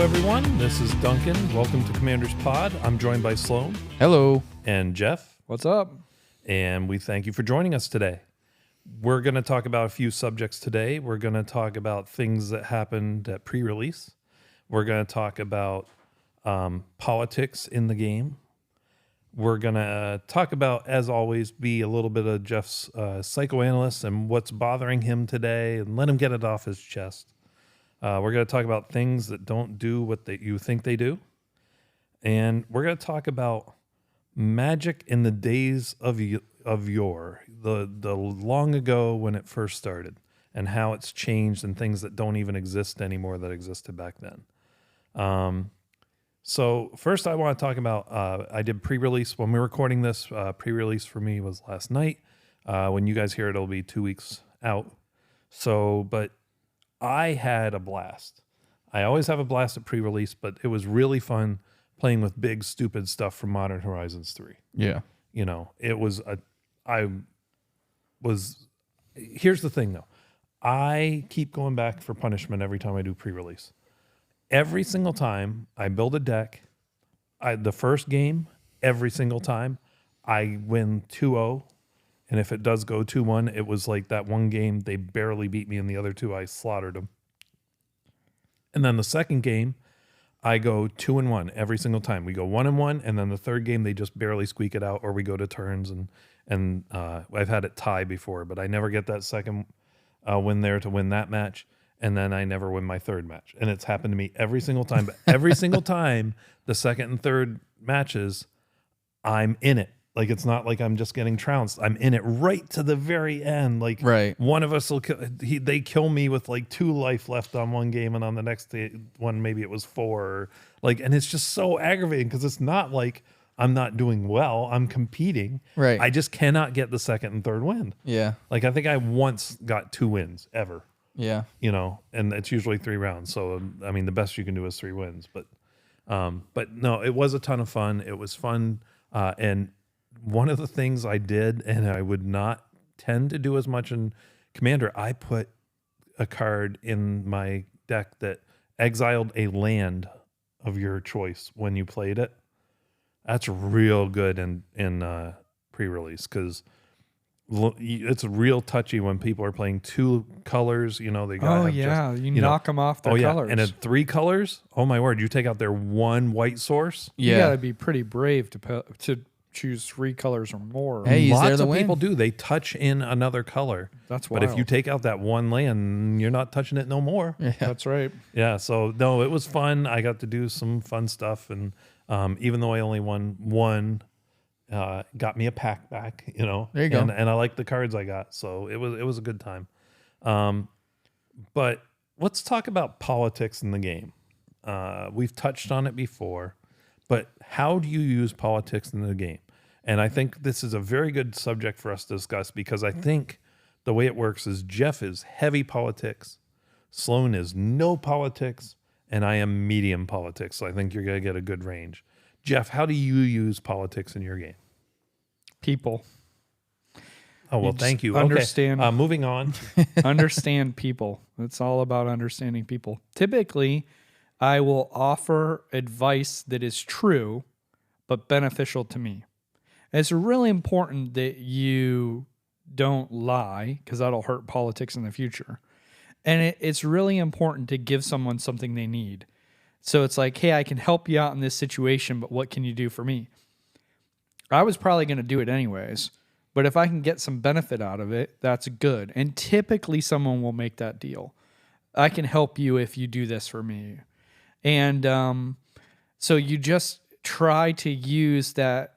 everyone. This is Duncan. Welcome to Commander's Pod. I'm joined by Sloan. Hello. And Jeff. What's up? And we thank you for joining us today. We're going to talk about a few subjects today. We're going to talk about things that happened at pre-release. We're going to talk about politics in the game. We're going to talk about, as always, be a little bit of Jeff's psychoanalyst and what's bothering him today and let him get it off his chest. We're going to talk about things that don't do what you think they do. And we're going to talk about magic in the days of yore, the long ago when it first started, and how it's changed and things that don't even exist anymore that existed back then. So first I want to talk about, I did pre-release. When we're recording this, pre-release for me was last night. When you guys hear it, it'll be 2 weeks out. But I had a blast. I always have a blast at pre-release, but it was really fun playing with big, stupid stuff from Modern Horizons 3. Yeah. You know, here's the thing though. I keep going back for punishment every time I do pre-release. Every single time I build a deck, the first game, every single time, I win 2-0. And if it does go 2-1, it was like that one game, they barely beat me, and the other two, I slaughtered them. And then the second game, I go 2-1 every single time. We go 1-1, and then the third game, they just barely squeak it out, or we go to turns. And I've had it tie before, but I never get that second win there to win that match. And then I never win my third match. And it's happened to me every single time. But every single time, the second and third matches, I'm in it. Like, it's not like I'm just getting trounced. I'm in it right to the very end. Like, right. One of us will they kill me with like 2 life left on one game, and on the next one, maybe it was 4. And it's just so aggravating because it's not like I'm not doing well. I'm competing. Right. I just cannot get the second and third win. Yeah. Like, I think I once got 2 wins ever. Yeah. You know, and it's usually 3 rounds. So, I mean, the best you can do is 3 wins. But no, it was a ton of fun. It was fun. And one of the things I did, and I would not tend to do as much in Commander, I put a card in my deck that exiled a land of your choice when you played it. That's real good in pre-release, because it's real touchy when people are playing 2 colors. You know, they got you knock them off their colors. And at 3 colors, oh my word, you take out their 1 white source. You got to be pretty brave to choose 3 colors or more. Hey, Lots of people do. They touch in another color. That's wild. But if you take out that 1 land, you're not touching it no more. Yeah. That's right. Yeah. So no, it was fun. I got to do some fun stuff, and even though I only won 1, got me a pack back. You know, there you go. And I liked the cards I got, so it was a good time. But let's talk about politics in the game. We've touched on it before. But how do you use politics in the game? And I think this is a very good subject for us to discuss, because I think the way it works is Jeff is heavy politics, Sloan is no politics, and I am medium politics. So I think you're going to get a good range. Jeff, how do you use politics in your game? People. Oh, well, thank you. Understand. Okay. Moving on. Understand people. It's all about understanding people. Typically, I will offer advice that is true, but beneficial to me. And it's really important that you don't lie, because that'll hurt politics in the future. And it's really important to give someone something they need. So it's like, hey, I can help you out in this situation, but what can you do for me? I was probably going to do it anyways, but if I can get some benefit out of it, that's good. And typically someone will make that deal. I can help you if you do this for me. And so you just try to use that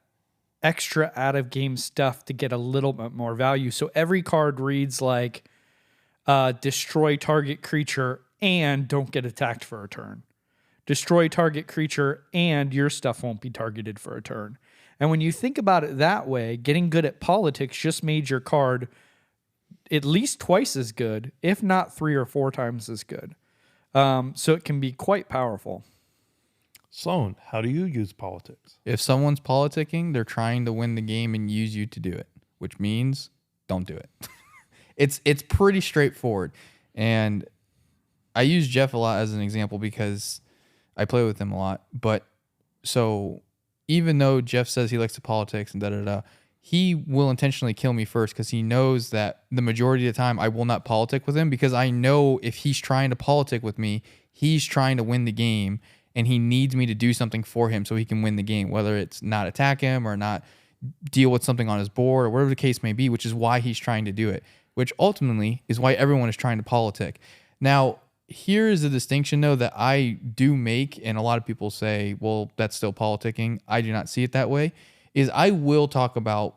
extra out-of-game stuff to get a little bit more value. So every card reads like, destroy target creature and don't get attacked for a turn. Destroy target creature and your stuff won't be targeted for a turn. And when you think about it that way, getting good at politics just made your card at least twice as good, if not 3 or 4 times as good. So it can be quite powerful. Sloan, how do you use politics? If someone's politicking, they're trying to win the game and use you to do it, which means don't do it. It's pretty straightforward. And I use Jeff a lot as an example because I play with him a lot. But so even though Jeff says he likes to politics and da-da-da, he will intentionally kill me first because he knows that the majority of the time I will not politic with him, because I know if he's trying to politic with me, he's trying to win the game and he needs me to do something for him so he can win the game, whether it's not attack him or not deal with something on his board or whatever the case may be, which is why he's trying to do it, which ultimately is why everyone is trying to politic. Now, here is the distinction, though, that I do make, and a lot of people say, well, that's still politicking. I do not see it that way, is I will talk about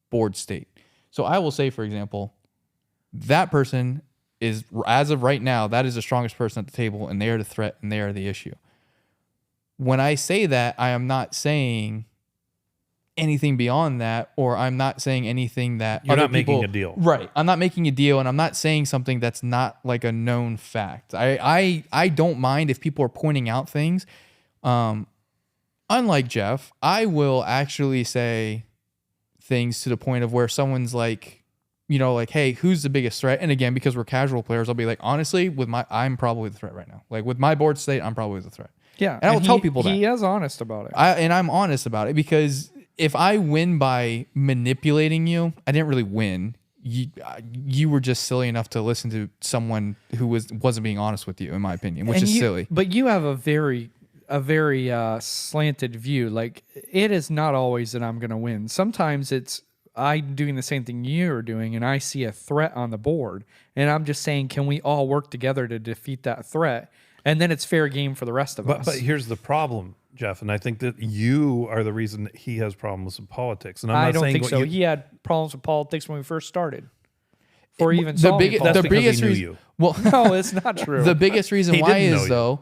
board state. So I will say, for example, that person is, as of right now, that is the strongest person at the table, and they are the threat, and they are the issue. When I say that, I am not saying anything beyond that, or I'm not saying anything that You're other not people, making a deal. Right. I'm not making a deal, and I'm not saying something that's not like a known fact. I don't mind if people are pointing out things. Unlike Jeff, I will actually say things to the point of where someone's like, you know, like, hey, who's the biggest threat? And again, because we're casual players, I'll be like, honestly, I'm probably the threat right now. Like with my board state, I'm probably the threat. Yeah. And I will tell people that. He is honest about it. I'm honest about it, because if I win by manipulating you, I didn't really win. You were just silly enough to listen to someone who wasn't being honest with you, in my opinion, which is silly. But you have a very slanted view. Like, it is not always that I'm going to win. Sometimes it's I'm doing the same thing you're doing, and I see a threat on the board, and I'm just saying, can we all work together to defeat that threat? And then it's fair game for the rest of us. But here's the problem, Jeff, and I think that you are the reason that he has problems with politics. And I don't think so. He had problems with politics when we first started. Or even saw me That's politics. because biggest he knew reason. you. Well, No, it's not true. the biggest reason He why didn't know is you. though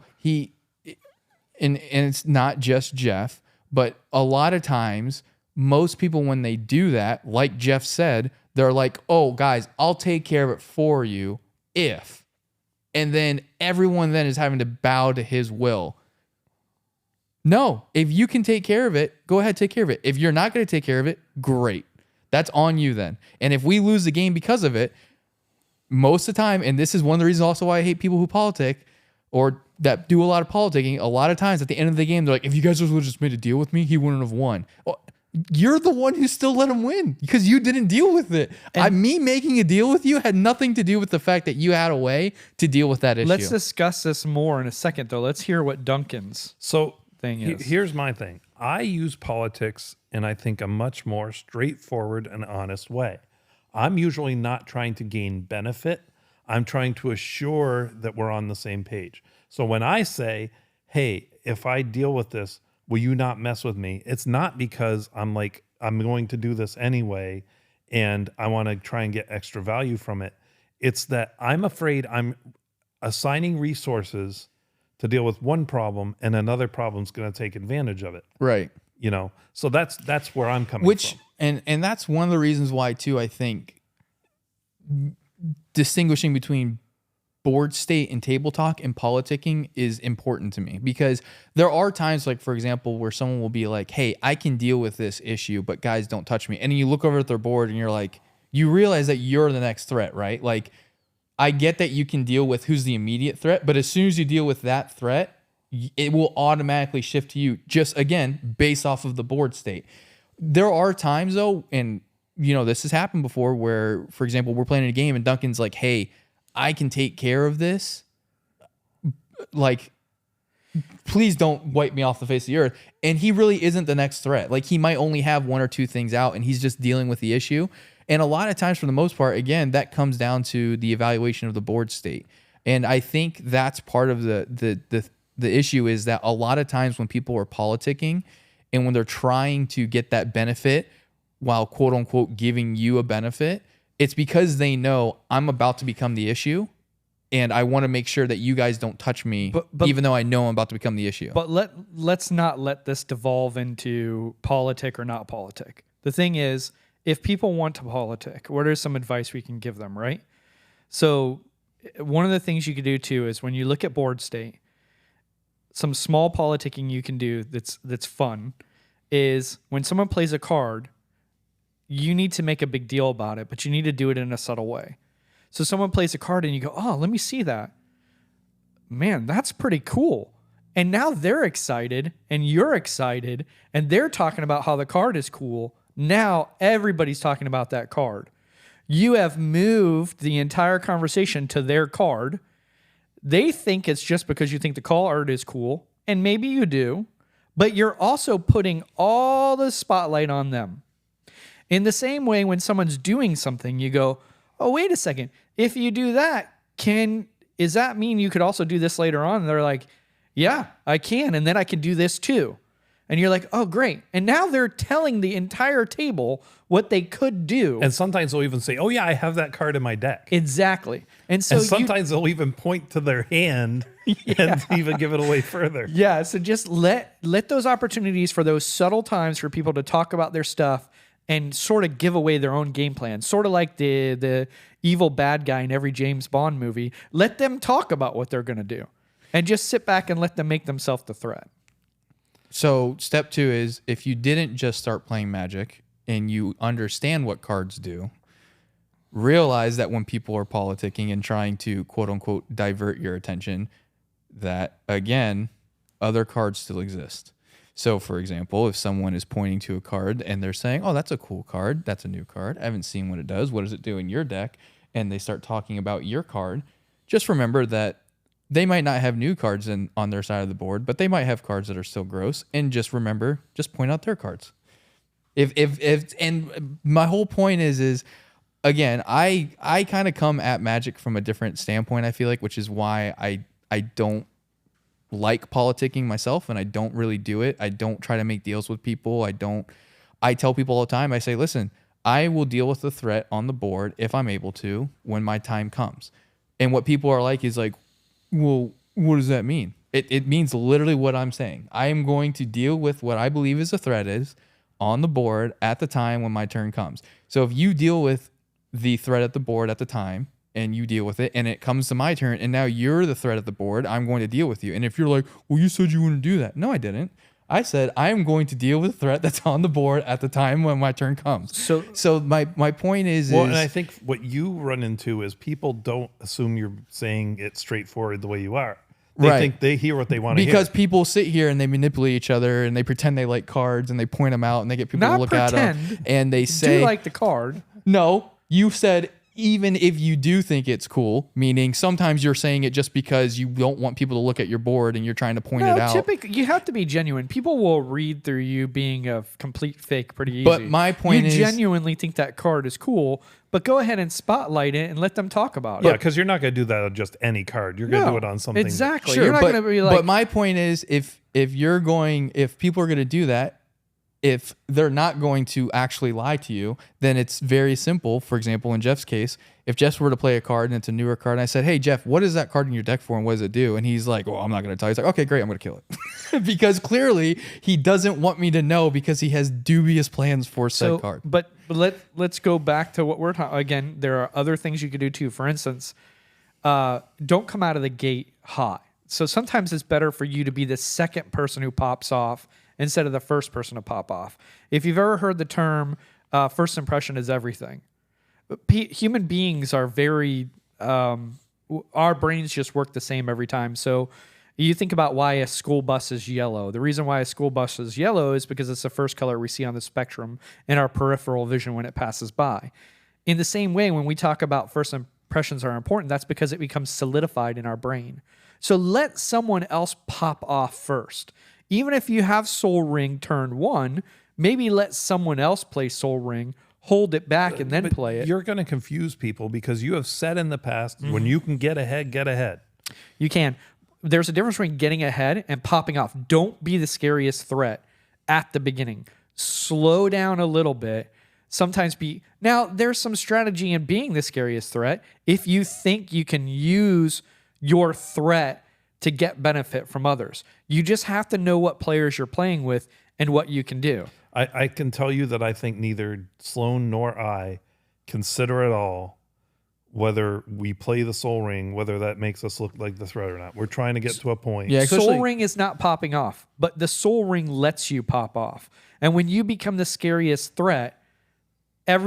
and it's not just Jeff, but a lot of times most people, when they do that, like Jeff said, they're like, oh guys, I'll take care of it for you if, and then everyone then is having to bow to his will. No, if you can take care of it, go ahead, take care of it. If you're not going to take care of it, great. That's on you then. And if we lose the game because of it, most of the time, and this is one of the reasons also why I hate people who politic or that do a lot of politicking, a lot of times at the end of the game, they're like, if you guys would have just made a deal with me, he wouldn't have won. Well, you're the one who still let him win because you didn't deal with it. Me making a deal with you had nothing to do with the fact that you had a way to deal with that issue. Let's discuss this more in a second, though. Let's hear what Duncan's thing is. Here's my thing. I use politics in, I think, a much more straightforward and honest way. I'm usually not trying to gain benefit. I'm trying to assure that we're on the same page. So when I say, hey, if I deal with this, will you not mess with me? It's not because I'm like, I'm going to do this anyway, and I want to try and get extra value from it. It's that I'm afraid I'm assigning resources to deal with one problem, and another problem's going to take advantage of it. right. You know, so that's where I'm coming from. And that's one of the reasons why too, I think distinguishing between board state and table talk and politicking is important to me, because there are times, like for example, where someone will be like, hey, I can deal with this issue, but guys, don't touch me. And then you look over at their board and you're like, you realize that you're the next threat, right? Like, I get that you can deal with who's the immediate threat, but as soon as you deal with that threat, it will automatically shift to you, just again, based off of the board state. There are times though, and you know, this has happened before where, for example, we're playing a game and Duncan's like, hey, I can take care of this. Like, please don't wipe me off the face of the earth. And he really isn't the next threat. Like, he might only have one or two things out and he's just dealing with the issue. And a lot of times, for the most part, again, that comes down to the evaluation of the board state. And I think that's part of the issue, is that a lot of times when people are politicking and when they're trying to get that benefit while quote unquote giving you a benefit, it's because they know I'm about to become the issue and I want to make sure that you guys don't touch me, but even though I know I'm about to become the issue. But let's not let this devolve into politic or not politic. The thing is, if people want to politic, what are some advice we can give them, right? So one of the things you could do too is when you look at board state, some small politicking you can do that's fun is when someone plays a card, you need to make a big deal about it, but you need to do it in a subtle way. So someone plays a card and you go, oh, let me see that. Man, that's pretty cool. And now they're excited and you're excited and they're talking about how the card is cool. Now everybody's talking about that card. You have moved the entire conversation to their card. They think it's just because you think the card is cool, and maybe you do, but you're also putting all the spotlight on them. In the same way, when someone's doing something, you go, oh, wait a second. If you do that, does that mean you could also do this later on? And they're like, yeah, I can. And then I can do this too. And you're like, oh, great. And now they're telling the entire table what they could do. And sometimes they'll even say, oh, yeah, I have that card in my deck. Exactly. And so and sometimes they'll even point to their hand and even give it away further. Yeah. So just let those opportunities for those subtle times for people to talk about their stuff and sort of give away their own game plan. Sort of like the evil bad guy in every James Bond movie. Let them talk about what they're going to do. And just sit back and let them make themselves the threat. So step 2 is if you didn't just start playing Magic and you understand what cards do, realize that when people are politicking and trying to quote unquote divert your attention, that again, other cards still exist. So for example, if someone is pointing to a card and they're saying, oh, that's a cool card, that's a new card, I haven't seen what it does, what does it do in your deck? And they start talking about your card, just remember that they might not have new cards on their side of the board, but they might have cards that are still gross. And just remember, just point out their cards. And my whole point is again, I kind of come at Magic from a different standpoint, I feel like, which is why I don't like politicking myself and I don't really do it. I don't try to make deals with people. I tell people all the time, I say, listen, I will deal with the threat on the board if I'm able to when my time comes. And what people are like is like, well, what does that mean? It means literally what I'm saying. I am going to deal with what I believe is a threat is on the board at the time when my turn comes. So if you deal with the threat at the board at the time and you deal with it and it comes to my turn and now you're the threat at the board, I'm going to deal with you. And if you're like, well, you said you wouldn't do that. No, I didn't. I said I am going to deal with the threat that's on the board at the time when my turn comes. So my point is... Well, and I think what you run into is people don't assume you're saying it straightforward the way you are. They think they hear what they want to hear. Because people sit here and they manipulate each other and they pretend they like cards and they point them out and they get people to look at them and they say... Do like the card. No, you said... Even if you do think it's cool, meaning sometimes you're saying it just because you don't want people to look at your board and you're trying to point it out. Typically, you have to be genuine. People will read through you being a complete fake pretty easy. But my point is... You genuinely think that card is cool, but go ahead and spotlight it and let them talk about it. Yeah, because you're not going to do that on just any card. You're going to do it on something. Exactly. Sure, you're not going to be like... But my point is, if people are going to do that, if they're not going to actually lie to you, then it's very simple. For example, in Jeff's case, if Jeff were to play a card and it's a newer card, and I said, hey, Jeff, what is that card in your deck for and what does it do? And he's like, well, I'm not going to tell you. He's like, okay, great, I'm going to kill it. Because clearly he doesn't want me to know because he has dubious plans for said card. But let's go back to what we're talking. Again, there are other things you could do too. For instance, don't come out of the gate hot. So sometimes it's better for you to be the second person who pops off instead of the first person to pop off. If you've ever heard the term, first impression is everything. Human beings are very, our brains just work the same every time. So you think about why a school bus is yellow. The reason why a school bus is yellow is because it's the first color we see on the spectrum in our peripheral vision when it passes by. In the same way, when we talk about first impressions are important, that's because it becomes solidified in our brain. So let someone else pop off first. Even if you have Soul Ring turn 1, maybe let someone else play Soul Ring, hold it back, and then play it. You're going to confuse people because you have said in the past, when you can get ahead, get ahead. You can. There's a difference between getting ahead and popping off. Don't be the scariest threat at the beginning. Slow down a little bit. Sometimes Now, there's some strategy in being the scariest threat if you think you can use your threat to get benefit from others. You just have to know what players you're playing with and what you can do. I can tell you that I think neither Sloan nor I consider at all whether we play the Soul Ring, whether that makes us look like the threat or not. We're trying to get to a point. Yeah, Soul Ring is not popping off, but the Soul Ring lets you pop off. And when you become the scariest threat, they're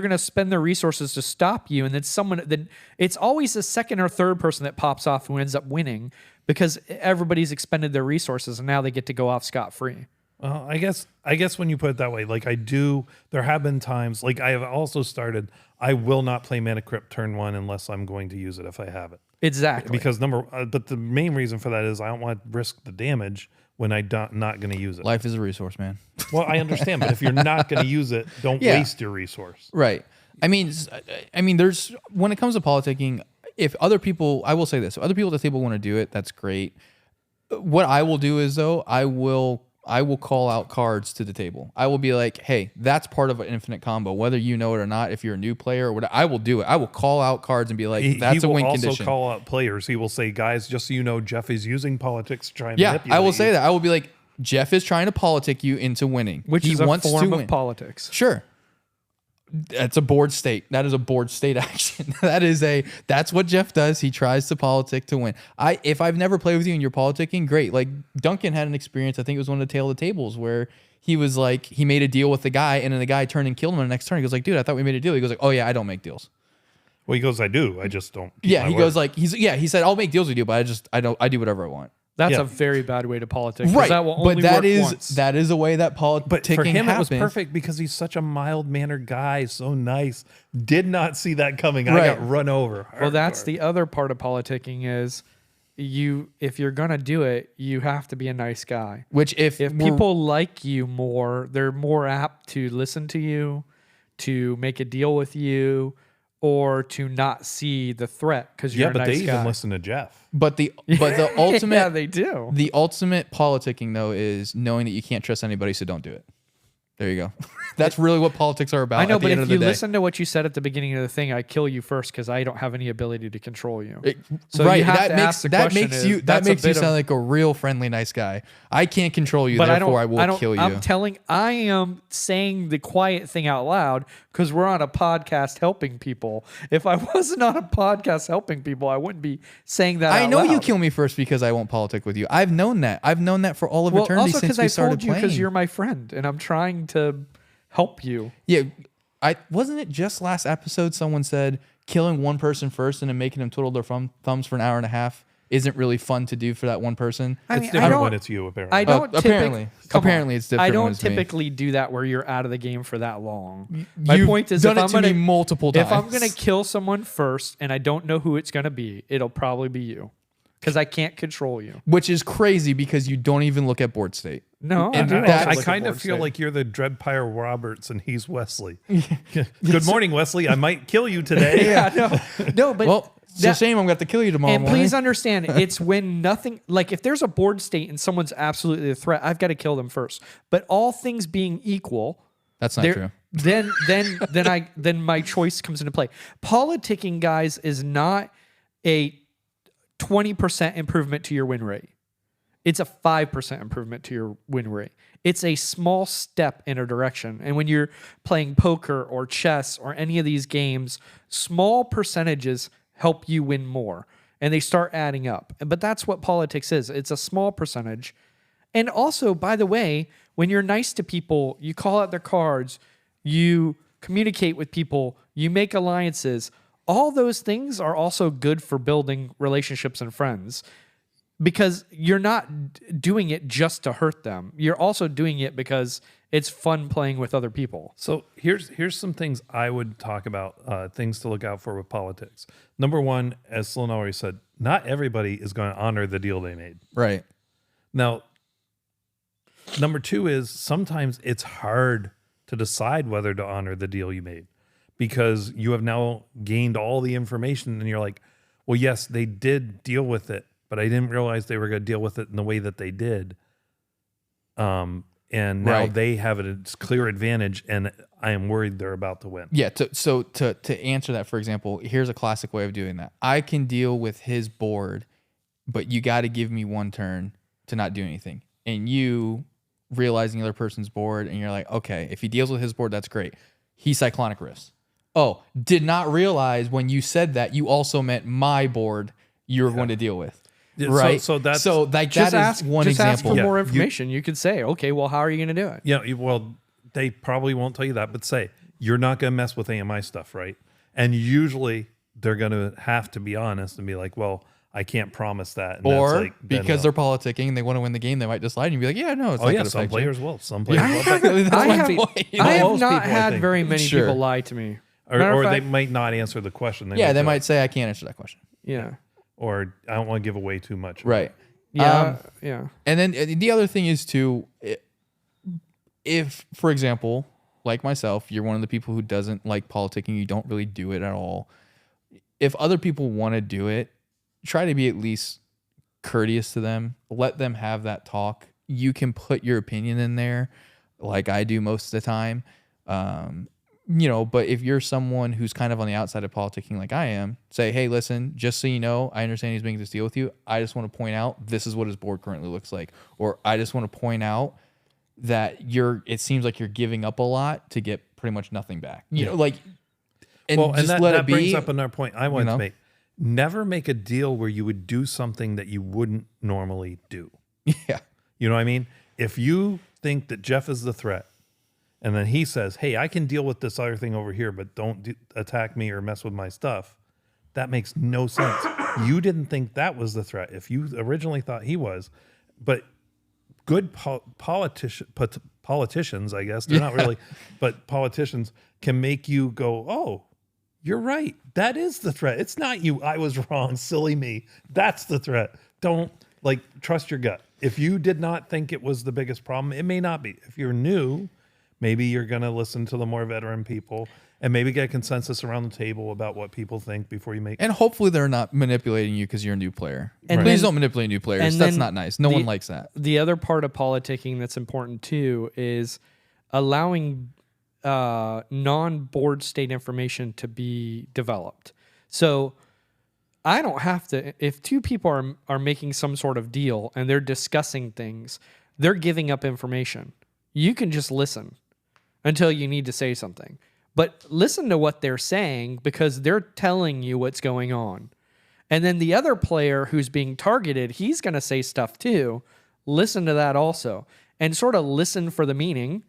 going to spend their resources to stop you, and then it's always the second or third person that pops off who ends up winning because everybody's expended their resources and now they get to go off scot-free. Well, I guess when you put it that way, like there have been times, like I have also started, I will not play Mana Crypt turn 1 unless I'm going to use it if I have it. Exactly. Because but the main reason for that is I don't want to risk the damage when I'm not going to use it. Life is a resource, man. Well, I understand, but if you're not going to use it, don't waste your resource. Right. I mean, there's when it comes to politicking, I will say this: if other people at the table want to do it, that's great. What I will do is though, I will call out cards to the table. I will be like, hey, that's part of an infinite combo, whether you know it or not. If you're a new player or whatever, I will do it. I will call out cards and be like, that's a win condition. He will also call out players. He will say, guys, just so you know, Jeff is using politics to try and manipulate I will say you. that. I will be like, Jeff is trying to politic you into winning. Which is a form of politics. Sure. That's a board state. That is a board state action. That's what Jeff does. He tries to politic to win. If I've never played with you and you're politicking, great. Like Duncan had an experience, I think it was one of the Tale of the Tables, where he was like, he made a deal with the guy and then the guy turned and killed him on the next turn. He goes like, dude, I thought we made a deal. He goes like, oh yeah, I don't make deals. Well, he goes, I do. I just don't. Keep Yeah, my he word. goes like, he said, I'll make deals with you, but I do whatever I want. That's Yeah. a very bad way to politic. Right, That will only but that work is once. that is a way that politicking But for him, happens. it was perfect because he's such a mild-mannered guy, so nice. Did not see that coming. Right. I got run over. Well, that's Hardcore. the other part of politicking is if you're gonna do it, you have to be a nice guy. Which if People like you more, they're more apt to listen to you, to make a deal with you, or to not see the threat because you're Yeah, a but nice they guy. even listen to Jeff. but the ultimate Yeah, they do. The ultimate politicking, though, is knowing that you can't trust anybody, so don't do it. There you go. That's really what politics are about. I know, at the but end if of the you day. listen to what you said at the beginning of the thing, I kill you first because I don't have any ability to control you. So right, you have that to makes ask the that question makes is, you that that's a makes you bit of- sound like a real friendly, nice guy. I can't control you, But therefore I will kill you. I am saying the quiet thing out loud because we're on a podcast helping people. If I wasn't on a podcast helping people, I wouldn't be saying that. I out know you loud. kill me first because I won't politic with you. I've known that. I've known that for all of Well, eternity also since because we I started told you playing. because you're my friend and I'm trying to help you. Yeah, wasn't it just last episode someone said killing one person first and then making them twiddle their thumbs for an hour and a half isn't really fun to do for that one person? I It's mean, different I don't, when it's you, apparently. I don't apparently. Come Apparently on. it's different I when don't it's me. typically do that where you're out of the game for that long. My You've point is, done if it I'm to gonna, me multiple times. if I'm gonna kill someone first and I don't know who it's gonna be, it'll probably be you because I can't control you. Which is crazy because you don't even look at board state. No, And I do that's- also I look at kind of board feel state. like you're the Dreadpire Roberts and he's Wesley. Good morning, Wesley. I might kill you today. Yeah, no, but Well, it's a shame I'm going to have to kill you tomorrow and morning. please understand, it's when nothing like if there's a board state and someone's absolutely a threat, I've got to kill them first. But all things being equal, That's not true. then my choice comes into play. Politicking, guys, is not a 20% improvement to your win rate. It's a 5% improvement to your win rate. It's a small step in a direction. And when you're playing poker or chess or any of these games, small percentages help you win more. And they start adding up. But that's what politics is. It's a small percentage. And also, by the way, when you're nice to people, you call out their cards, you communicate with people, you make alliances. All those things are also good for building relationships and friends because you're not doing it just to hurt them. You're also doing it because it's fun playing with other people. So here's some things I would talk about, things to look out for with politics. Number one, as Sloan already said, not everybody is going to honor the deal they made. Right. Now, number two is sometimes it's hard to decide whether to honor the deal you made because you have now gained all the information and you're like, well, yes, they did deal with it, but I didn't realize they were going to deal with it in the way that they did. And now Right. they have a clear advantage, and I am worried they're about to win. Yeah. To answer that, for example, here's a classic way of doing that. I can deal with his board, but you got to give me one turn to not do anything. And you realizing the other person's board, and you're like, okay, if he deals with his board, that's great. He cyclonic rifts. Oh, did not realize when you said that you also meant my board you were going to deal with. Yeah, Right. So that's like Just that ask, is one just ask example. for Yeah, more you- information. You could say, okay, well, how are you going to do it? well, they probably won't tell you that, but say you're not going to mess with AMI stuff, right? And usually they're going to have to be honest and be like, well, I can't promise that. And Or that's like, then because they're politicking and they want to win the game, they might just lie and be like, yeah, no, it's oh not yeah, going to some affect you. players will. Some players will. Exactly. That's I my have, point. I have Most not people, I had think. very many Sure. people lie to me. Or, Matter of they fact- might not answer the question. Yeah, they go, might say, I can't answer that question. Yeah. or I don't want to give away too much. Right. Yeah. Yeah. And then the other thing is too, if, for example, like myself, you're one of the people who doesn't like politicking, you don't really do it at all. If other people want to do it, try to be at least courteous to them. Let them have that talk. You can put your opinion in there, like I do most of the time. But if you're someone who's kind of on the outside of politicking like I am, say, hey, listen, just so you know, I understand he's making this deal with you. I just want to point out this is what his board currently looks like. Or I just want to point out that it seems like you're giving up a lot to get pretty much nothing back. And just and let that it be. brings up another point I wanted know? to make. Never make a deal where you would do something that you wouldn't normally do. Yeah. You know what I mean? If you think that Jeff is the threat, and then he says, hey, I can deal with this other thing over here, but don't attack me or mess with my stuff, that makes no sense. You didn't think that was the threat. If you originally thought he was, but good politicians, I guess, they're not really, but politicians can make you go, oh, you're right. That is the threat. It's not you. I was wrong. Silly me. That's the threat. Don't trust your gut. If you did not think it was the biggest problem, it may not be. If you're new, maybe you're going to listen to the more veteran people and maybe get a consensus around the table about what people think before you make. And hopefully they're not manipulating you because you're a new player. And Please then- don't manipulate new players. and That's then not nice. No one likes that. The other part of politicking that's important too is allowing non-board state information to be developed. So I don't have to, if two people are making some sort of deal and they're discussing things, they're giving up information. You can just listen until you need to say something. But listen to what they're saying because they're telling you what's going on. And then the other player who's being targeted, he's going to say stuff too. Listen to that also. And sort of listen for the meaning.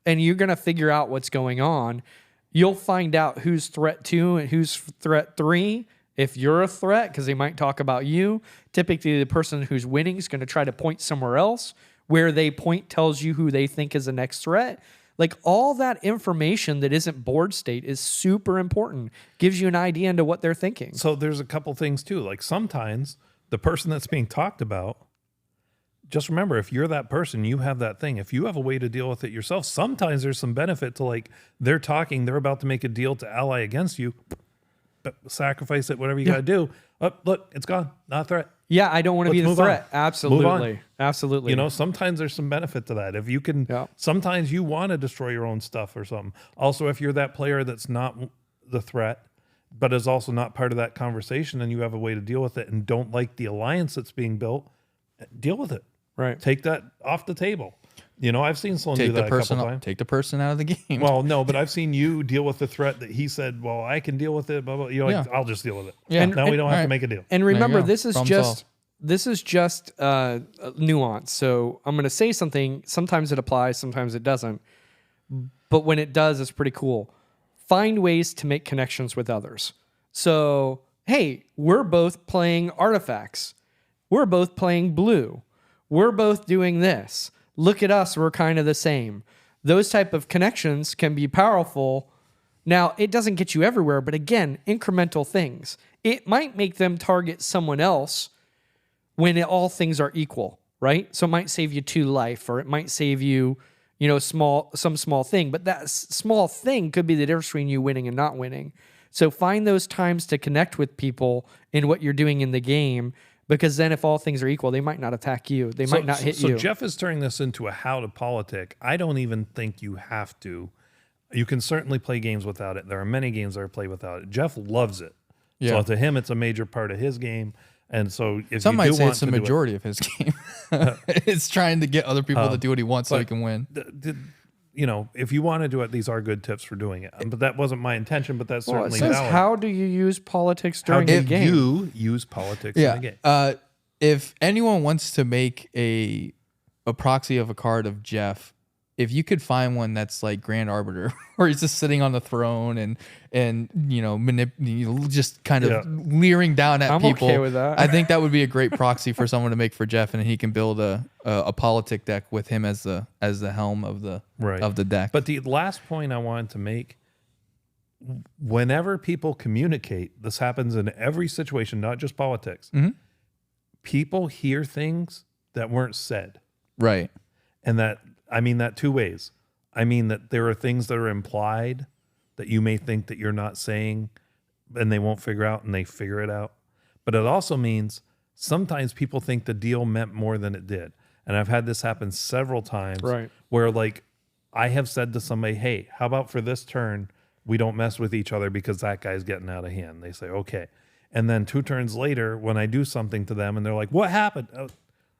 And you're going to figure out what's going on. You'll find out who's threat 2 and who's threat 3. If you're a threat, because they might talk about you. Typically, the person who's winning is going to try to point somewhere else. Where they point tells you who they think is the next threat. Like all that information that isn't board state is super important. Gives you an idea into what they're thinking. So there's a couple things too. Like sometimes the person that's being talked about, just remember, if you're that person, you have that thing. If you have a way to deal with it yourself, sometimes there's some benefit to they're talking, they're about to make a deal to ally against you, but sacrifice it, whatever you got to do. Oh, look, it's gone. Not a threat. Yeah, I don't want to be Let's the move on. threat. Absolutely. Move on. Absolutely. Sometimes there's some benefit to that. If you can, sometimes you want to destroy your own stuff or something. Also, if you're that player that's not the threat, but is also not part of that conversation and you have a way to deal with it and don't like the alliance that's being built, deal with it. Right. Take that off the table. I've seen Sloan do that a couple times. Take the person out of the game. Well, no, but I've seen you deal with the threat that he said, well, I can deal with it, blah, blah. I'll just deal with it. Yeah. Now we don't have to Right. make a deal. And remember, go. this is Problem just solved. nuance. So I'm going to say something. Sometimes it applies, sometimes it doesn't. But when it does, it's pretty cool. Find ways to make connections with others. So, hey, we're both playing artifacts. We're both playing blue. We're both doing this. Look at us. We're kind of the same. Those type of connections can be powerful. Now, it doesn't get you everywhere, but again, incremental things. It might make them target someone else when all things are equal, right? So it might save you 2 life, or it might save you, some small thing. But that small thing could be the difference between you winning and not winning. So find those times to connect with people in what you're doing in the game, because then if all things are equal, they might not attack you. They might not hit you. So Jeff is turning this into a how to politic. I don't even think you have to. You can certainly play games without it. There are many games that are played without it. Jeff loves it. Yeah. So to him, it's a major part of his game. And so if Some you might do say want it's the to do it- majority of his game. It's trying to get other people to do what he wants so he can win. if you want to do it, these are good tips for doing it. But that wasn't my intention, but that's Well, it certainly says, valid. how do you use politics How during do the game? you use politics in the game? If anyone wants to make a proxy of a card of Jeff if you could find one that's like Grand Arbiter, where he's just sitting on the throne and just kind of leering down at I'm people, okay with that. I think that would be a great proxy for someone to make for Jeff, and he can build a politic deck with him as the helm of the deck. But the last point I wanted to make, whenever people communicate, this happens in every situation, not just politics. Mm-hmm. People hear things that weren't said. Right. And that, I mean that two ways. I mean that there are things that are implied that you may think that you're not saying and they won't figure out, and they figure it out. But it also means sometimes people think the deal meant more than it did. And I've had this happen several times, Right. where like I have said to somebody, hey, how about for this turn, we don't mess with each other because that guy's getting out of hand. They say, okay. And then 2 turns later, when I do something to them and they're like, what happened? Oh,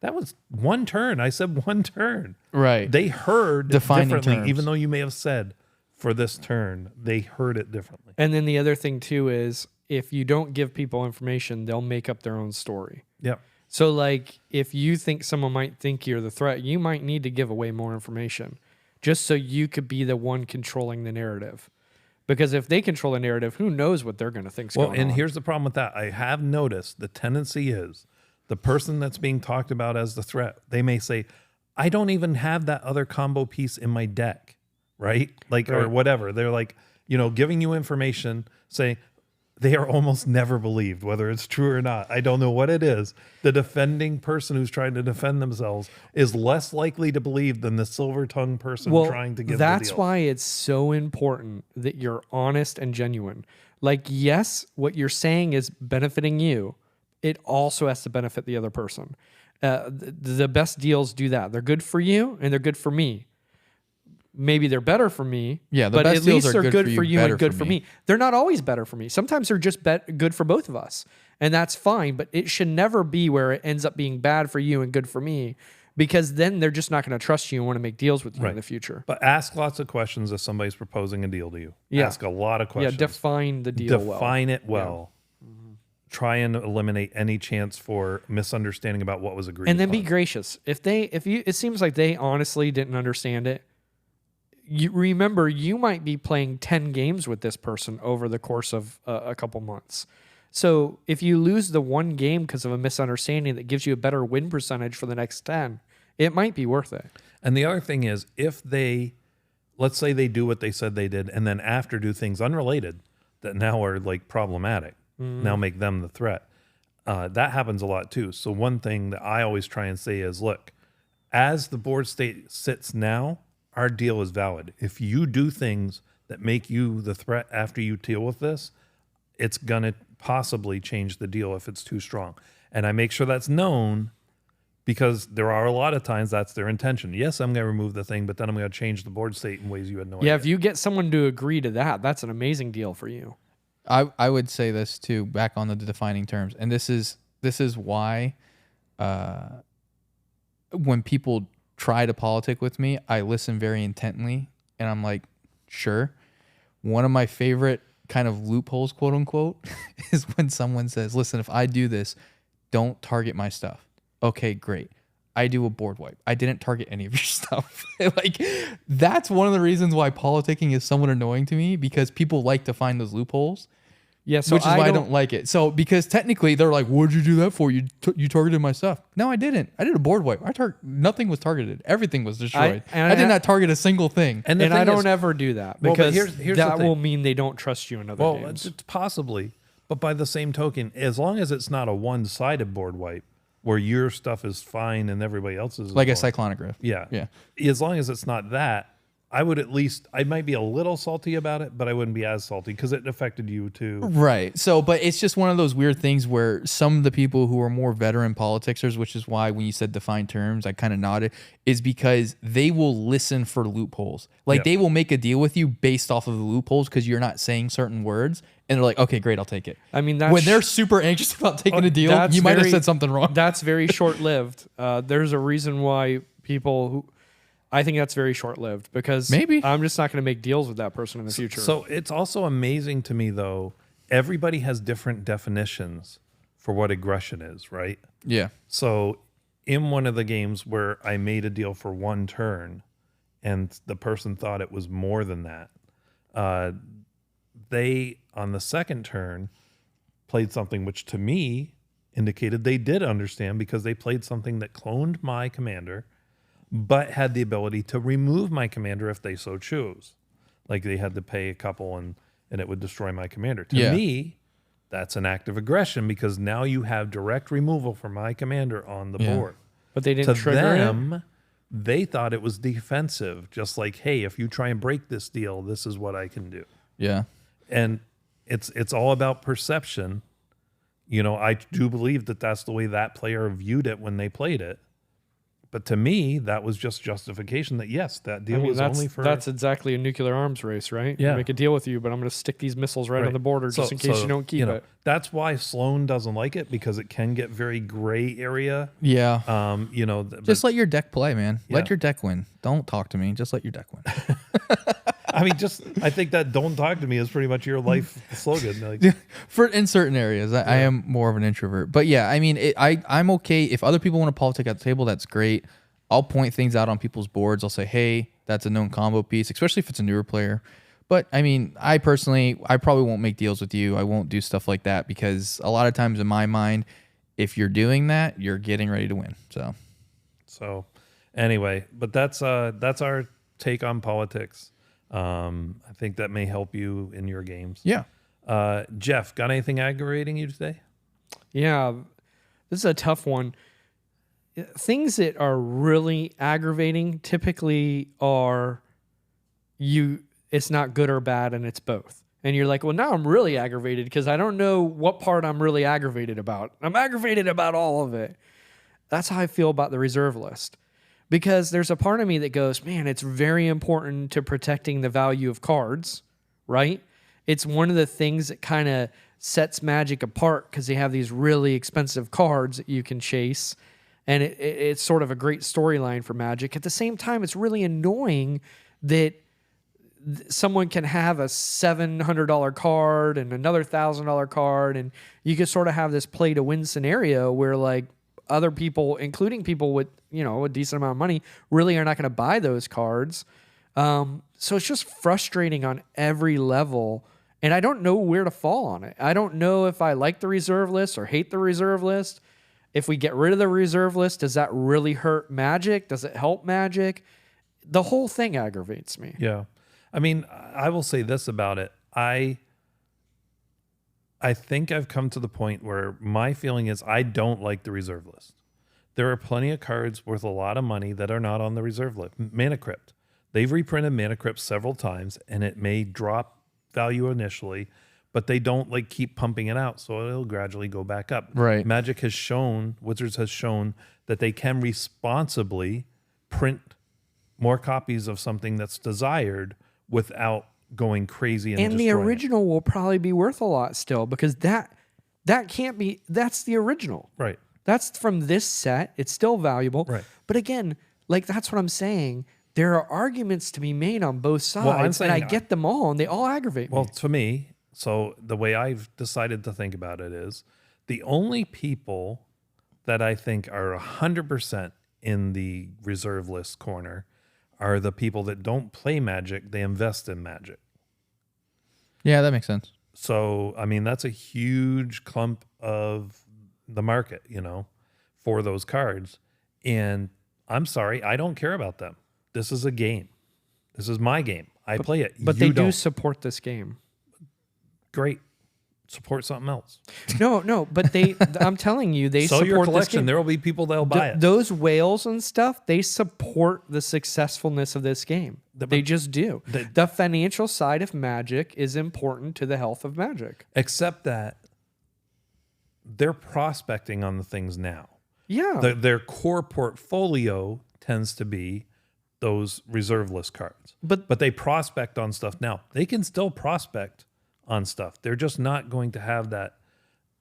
that was 1 turn. I said 1 turn. Right. They heard Defining differently, terms. even though you may have said for this turn, they heard it differently. And then the other thing too is if you don't give people information, they'll make up their own story. Yep. So like if you think someone might think you're the threat, you might need to give away more information just so you could be the one controlling the narrative. Because if they control the narrative, who knows what they're going to think's going on. Well, and here's the problem with that. I have noticed the tendency is the person that's being talked about as the threat, they may say, I don't even have that other combo piece in my deck, right? Like, or whatever. They're like, giving you information, saying they are almost never believed, whether it's true or not. I don't know what it is. The defending person who's trying to defend themselves is less likely to believe than the silver-tongued person trying to give that's the deal. why it's so important that you're honest and genuine. Like, yes, what you're saying is benefiting you. It also has to benefit the other person. The best deals do that. They're good for you and they're good for me. Maybe they're better for me, Yeah, the but best at least deals are they're good good for for you, you better and good for for me. me. They're not always better for me. Sometimes they're just good for both of us, and that's fine. But it should never be where it ends up being bad for you and good for me, because then they're just not going to trust you and want to make deals with you in the future. But ask lots of questions if somebody's proposing a deal to you. Yeah. Ask a lot of questions. Yeah, define the deal well. Define it well. Try and eliminate any chance for misunderstanding about what was agreed And then upon. be gracious. It seems like they honestly didn't understand it. You remember, you might be playing 10 games with this person over the course of a couple months. So if you lose the one game because of a misunderstanding that gives you a better win percentage for the next 10, it might be worth it. And the other thing is, if they, let's say they do what they said they did, and then after do things unrelated that now are like problematic, now make them the threat. That happens a lot too. So one thing that I always try and say is, look, as the board state sits now, our deal is valid. If you do things that make you the threat after you deal with this, it's going to possibly change the deal if it's too strong. And I make sure that's known, because there are a lot of times that's their intention. Yes, I'm going to remove the thing, but then I'm going to change the board state in ways you had no idea. Yeah, if you get someone to agree to that, that's an amazing deal for you. I would say this too, back on the defining terms, and this is why when people try to politic with me, I listen very intently, and I'm like, sure. One of my favorite kind of loopholes, quote unquote, is when someone says, listen, if I do this, don't target my stuff. Okay, great. I do a board wipe. I didn't target any of your stuff. Like, that's one of the reasons why politicking is somewhat annoying to me, because people like to find those loopholes. Yeah, so which is why I don't like it. So because technically they're like, "What'd you do that for? You targeted my stuff." No, I didn't. I did a board wipe. Nothing was targeted. Everything was destroyed. I did not target a single thing. And I don't ever do that, Well, but because here's that the thing. will mean they don't trust you in other Well, games. it's possibly, but by the same token, as long as it's not a one-sided board wipe where your stuff is fine and everybody else's is Like a wrong. cyclonic rift. Yeah. Yeah. As long as it's not that, I would at least, I might be a little salty about it, but I wouldn't be as salty because it affected you too. Right. So, but it's just one of those weird things where some of the people who are more veteran politicsers, which is why when you said defined terms, I kind of nodded, is because they will listen for loopholes. Like, they will make a deal with you based off of the loopholes because you're not saying certain words. And they're like, okay, great, I'll take it. I mean, that's when they're super anxious about taking a deal, you might have said something wrong. That's very short-lived. There's a reason why people who, I think that's very short-lived, because Maybe. I'm just not going to make deals with that person in the future. So it's also amazing to me, though, everybody has different definitions for what aggression is, right? Yeah. So in one of the games where I made a deal for one turn, and the person thought it was more than that. They, on the second turn, played something which to me indicated they did understand, because they played something that cloned my commander, but had the ability to remove my commander if they so chose. Like they had to pay a couple and it would destroy my commander. To me, that's an act of aggression, because now you have direct removal for my commander on the board. But they didn't To trigger them, it? they thought it was defensive, just like, hey, if you try and break this deal, this is what I can do. Yeah. And it's all about perception. You know, I do believe that that's the way that player viewed it when they played it. But to me, that was just justification that, yes, that deal was only for... That's exactly a nuclear arms race, right? Yeah. I make a deal with you, but I'm going to stick these missiles right on the border just in case you don't keep it. That's why Sloan doesn't like it, because it can get very gray area. Yeah. You know, Just let your deck play, man. Let your deck win. Don't talk to me. Just let your deck win. I mean, I think that "don't talk to me" is pretty much your life slogan. Like, In certain areas, I am more of an introvert. But yeah, I mean, I'm okay. If other people want to politic at the table, that's great. I'll point things out on people's boards. I'll say, hey, that's a known combo piece, especially if it's a newer player. But I mean, I probably won't make deals with you. I won't do stuff like that, because a lot of times in my mind, if you're doing that, you're getting ready to win. So anyway, but that's our take on politics. I think that may help you in your games. Yeah. Jeff, got anything aggravating you today? Yeah, this is a tough one. Things that are really aggravating typically are it's not good or bad, and it's both. And you're like, well, now I'm really aggravated because I don't know what part I'm really aggravated about. I'm aggravated about all of it. That's how I feel about the reserve list. Because there's a part of me that goes, man, it's very important to protecting the value of cards, right? It's one of the things that kind of sets Magic apart, because they have these really expensive cards that you can chase. And it's sort of a great storyline for Magic. At the same time, it's really annoying that someone can have a $700 card and another $1,000 card, and you can sort of have this play to win scenario where, like, other people, including people with, a decent amount of money, really are not going to buy those cards. So it's just frustrating on every level. And I don't know where to fall on it. I don't know if I like the reserve list or hate the reserve list. If we get rid of the reserve list, does that really hurt Magic? Does it help Magic? The whole thing aggravates me. Yeah. I mean, I will say this about it. I think I've come to the point where my feeling is I don't like the reserve list. There are plenty of cards worth a lot of money that are not on the reserve list. Mana Crypt. They've reprinted Mana Crypt several times, and it may drop value initially, but they don't keep pumping it out, so it'll gradually go back up. Right. Magic has shown, Wizards has shown that they can responsibly print more copies of something that's desired without going crazy and the original will probably be worth a lot still, because that can't be, that's the original. Right. That's from this set. It's still valuable. Right. But again, that's what I'm saying. There are arguments to be made on both sides, saying, and I get them all, and they all aggravate me. Well, to me, so the way I've decided to think about it is the only people that I think are 100% in the reserve list corner are the people that don't play Magic, they invest in Magic. Yeah, that makes sense. So, I mean, that's a huge clump of the market, for those cards. And I'm sorry, I don't care about them. This is a game. This is my game. I play it. But they do support this game. Great. Support something else. No, but I'm telling you, they Sell support your this collection. game. There will be people that'll buy it. Those whales and stuff, they support the successfulness of this game. They just do. The financial side of Magic is important to the health of Magic. Except that they're prospecting on the things now. Yeah. Their core portfolio tends to be those reserve list cards. But they prospect on stuff now. They can still prospect on stuff. They're just not going to have that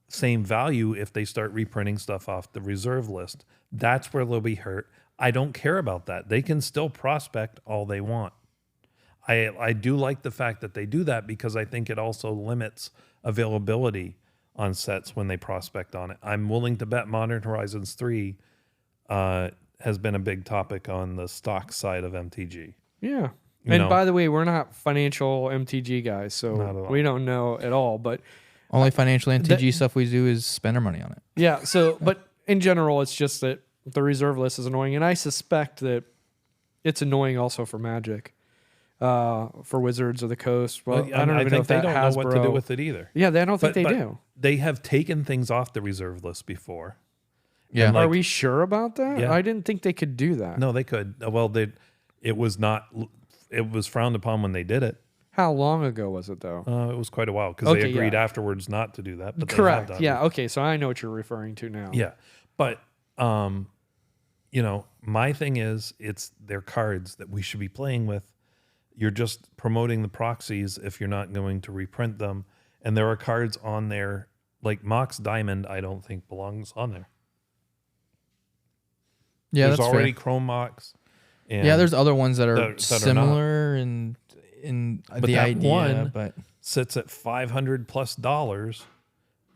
same value if they start reprinting stuff off the reserve list. That's where they'll be hurt. I don't care about that. They can still prospect all they want. I do like the fact that they do that, because I think it also limits availability on sets when they prospect on it. I'm willing to bet Modern Horizons 3 has been a big topic on the stock side of MTG. Yeah. You And know, by the way, we're not financial MTG guys, Not at so all. we don't know at all. But Only financial NTG stuff we do is spend our money on it. yeah, so but in general, it's just that the reserve list is annoying, and I suspect that it's annoying also for Magic, for Wizards of the Coast. Well, I don't even know if they that don't Hasbro. know what to do with it either. Yeah, I don't think they But do. They have taken things off the reserve list before. Yeah. And, like, Are we sure about that? Yeah. I didn't think they could do that. No, they could. Well, it was not. It was frowned upon when they did it. How long ago was it though? It was quite a while because Okay, they agreed yeah. afterwards not to do that. But Correct. They have done Yeah. it. Okay. So I know what you're referring to now. Yeah. But my thing is, it's their cards that we should be playing with. You're just promoting the proxies if you're not going to reprint them. And there are cards on there like Mox Diamond. I don't think belongs on there. Yeah, There's that's already fair. Chrome Mox. And Yeah, there's other ones that are that are not. similar in the that idea, one- but sits at $500+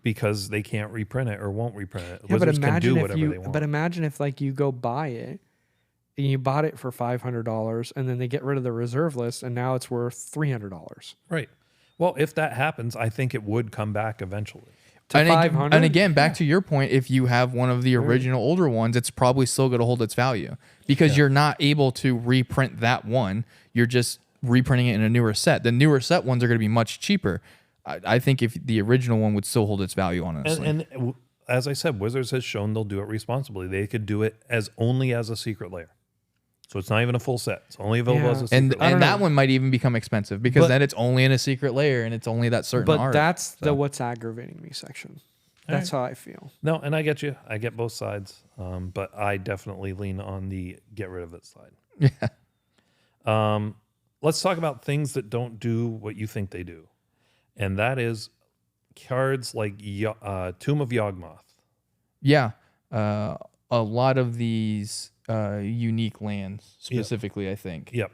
because they can't reprint it or won't reprint it. Yeah, but Wizards can imagine do if whatever they want. But imagine if like you go buy it, and you bought it for $500, and then they get rid of the reserve list, and now it's worth $300. Right. Well, if that happens, I think it would come back eventually. To and, 500? and again, back to your point, if you have one of the original older ones, it's probably still going to hold its value because you're not able to reprint that one. You're just reprinting it in a newer set. The newer set ones are going to be much cheaper. I think if the original one would still hold its value, honestly. And as I said, Wizards has shown they'll do it responsibly. They could do it only as a secret layer. So it's not even a full set. It's only available Yeah. as a secret layer. And that one might even become expensive because But- then it's only in a secret layer and it's only that certain But art. that's the what's aggravating me section. That's how I feel. No, and I get you. I get both sides. But I definitely lean on the get rid of it side. Yeah. Let's talk about things that don't do what you think they do. And that is cards like Tomb of Yawgmoth. Yeah. A lot of these unique lands specifically, I think. Yep.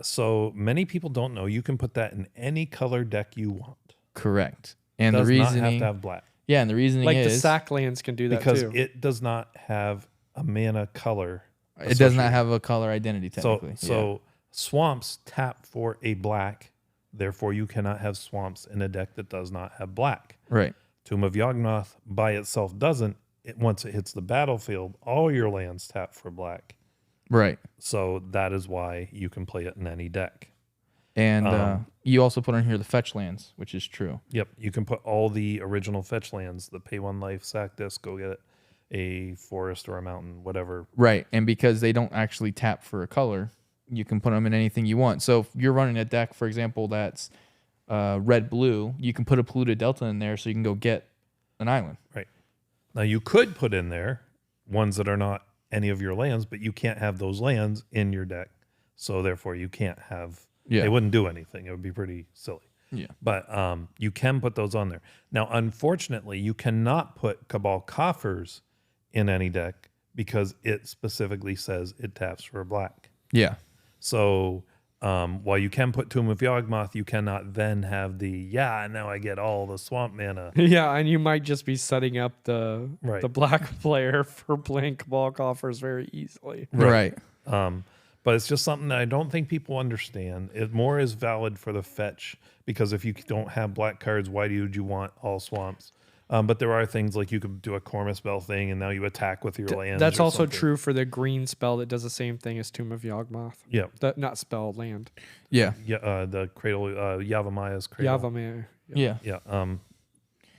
So many people don't know you can put that in any color deck you want. Correct. And Does the not reasoning have to have black Yeah, and the reasoning Like the is sack lands can do that because too. it does not have a mana color. it does not have a color identity technically. So swamps tap for a black. Therefore, you cannot have swamps in a deck that does not have black. Yeah. Right. Tomb of Yawgmoth by itself doesn't. Once it hits the battlefield, all your lands tap for black. Right. So that is why you can play it in any deck. And you also put on here the fetch lands, which is true. Yep, you can put all the original fetch lands, the pay one life, sack this, go get it, a forest or a mountain, whatever. Right. And because they don't actually tap for a color, you can put them in anything you want. So if you're running a deck, for example, that's red-blue, you can put a polluted delta in there so you can go get an island. Right. Now you could put in there ones that are not any of your lands, but you can't have those lands in your deck. So therefore you can't have, Yeah. they wouldn't do anything. It would be pretty silly. Yeah. But you can put those on there. Now, unfortunately, you cannot put Cabal Coffers in any deck because it specifically says it taps for black. Yeah. So while you can put Tomb of Yawgmoth, you cannot then have now I get all the swamp mana. Yeah, and you might just be setting up the Right. the black player for playing Cabal Coffers very easily. Right. But it's just something that I don't think people understand. It more is valid for the fetch because if you don't have black cards, why would you want all swamps? But there are things like you could do a Cormus Spell thing and now you attack with your lands. That's or also something. true for the green spell that does the same thing as Tomb of Yawgmoth. Yeah. Not spell, land. Yeah. Yeah, the cradle, Yavamaya's cradle. Yavamir. Yeah. Yeah.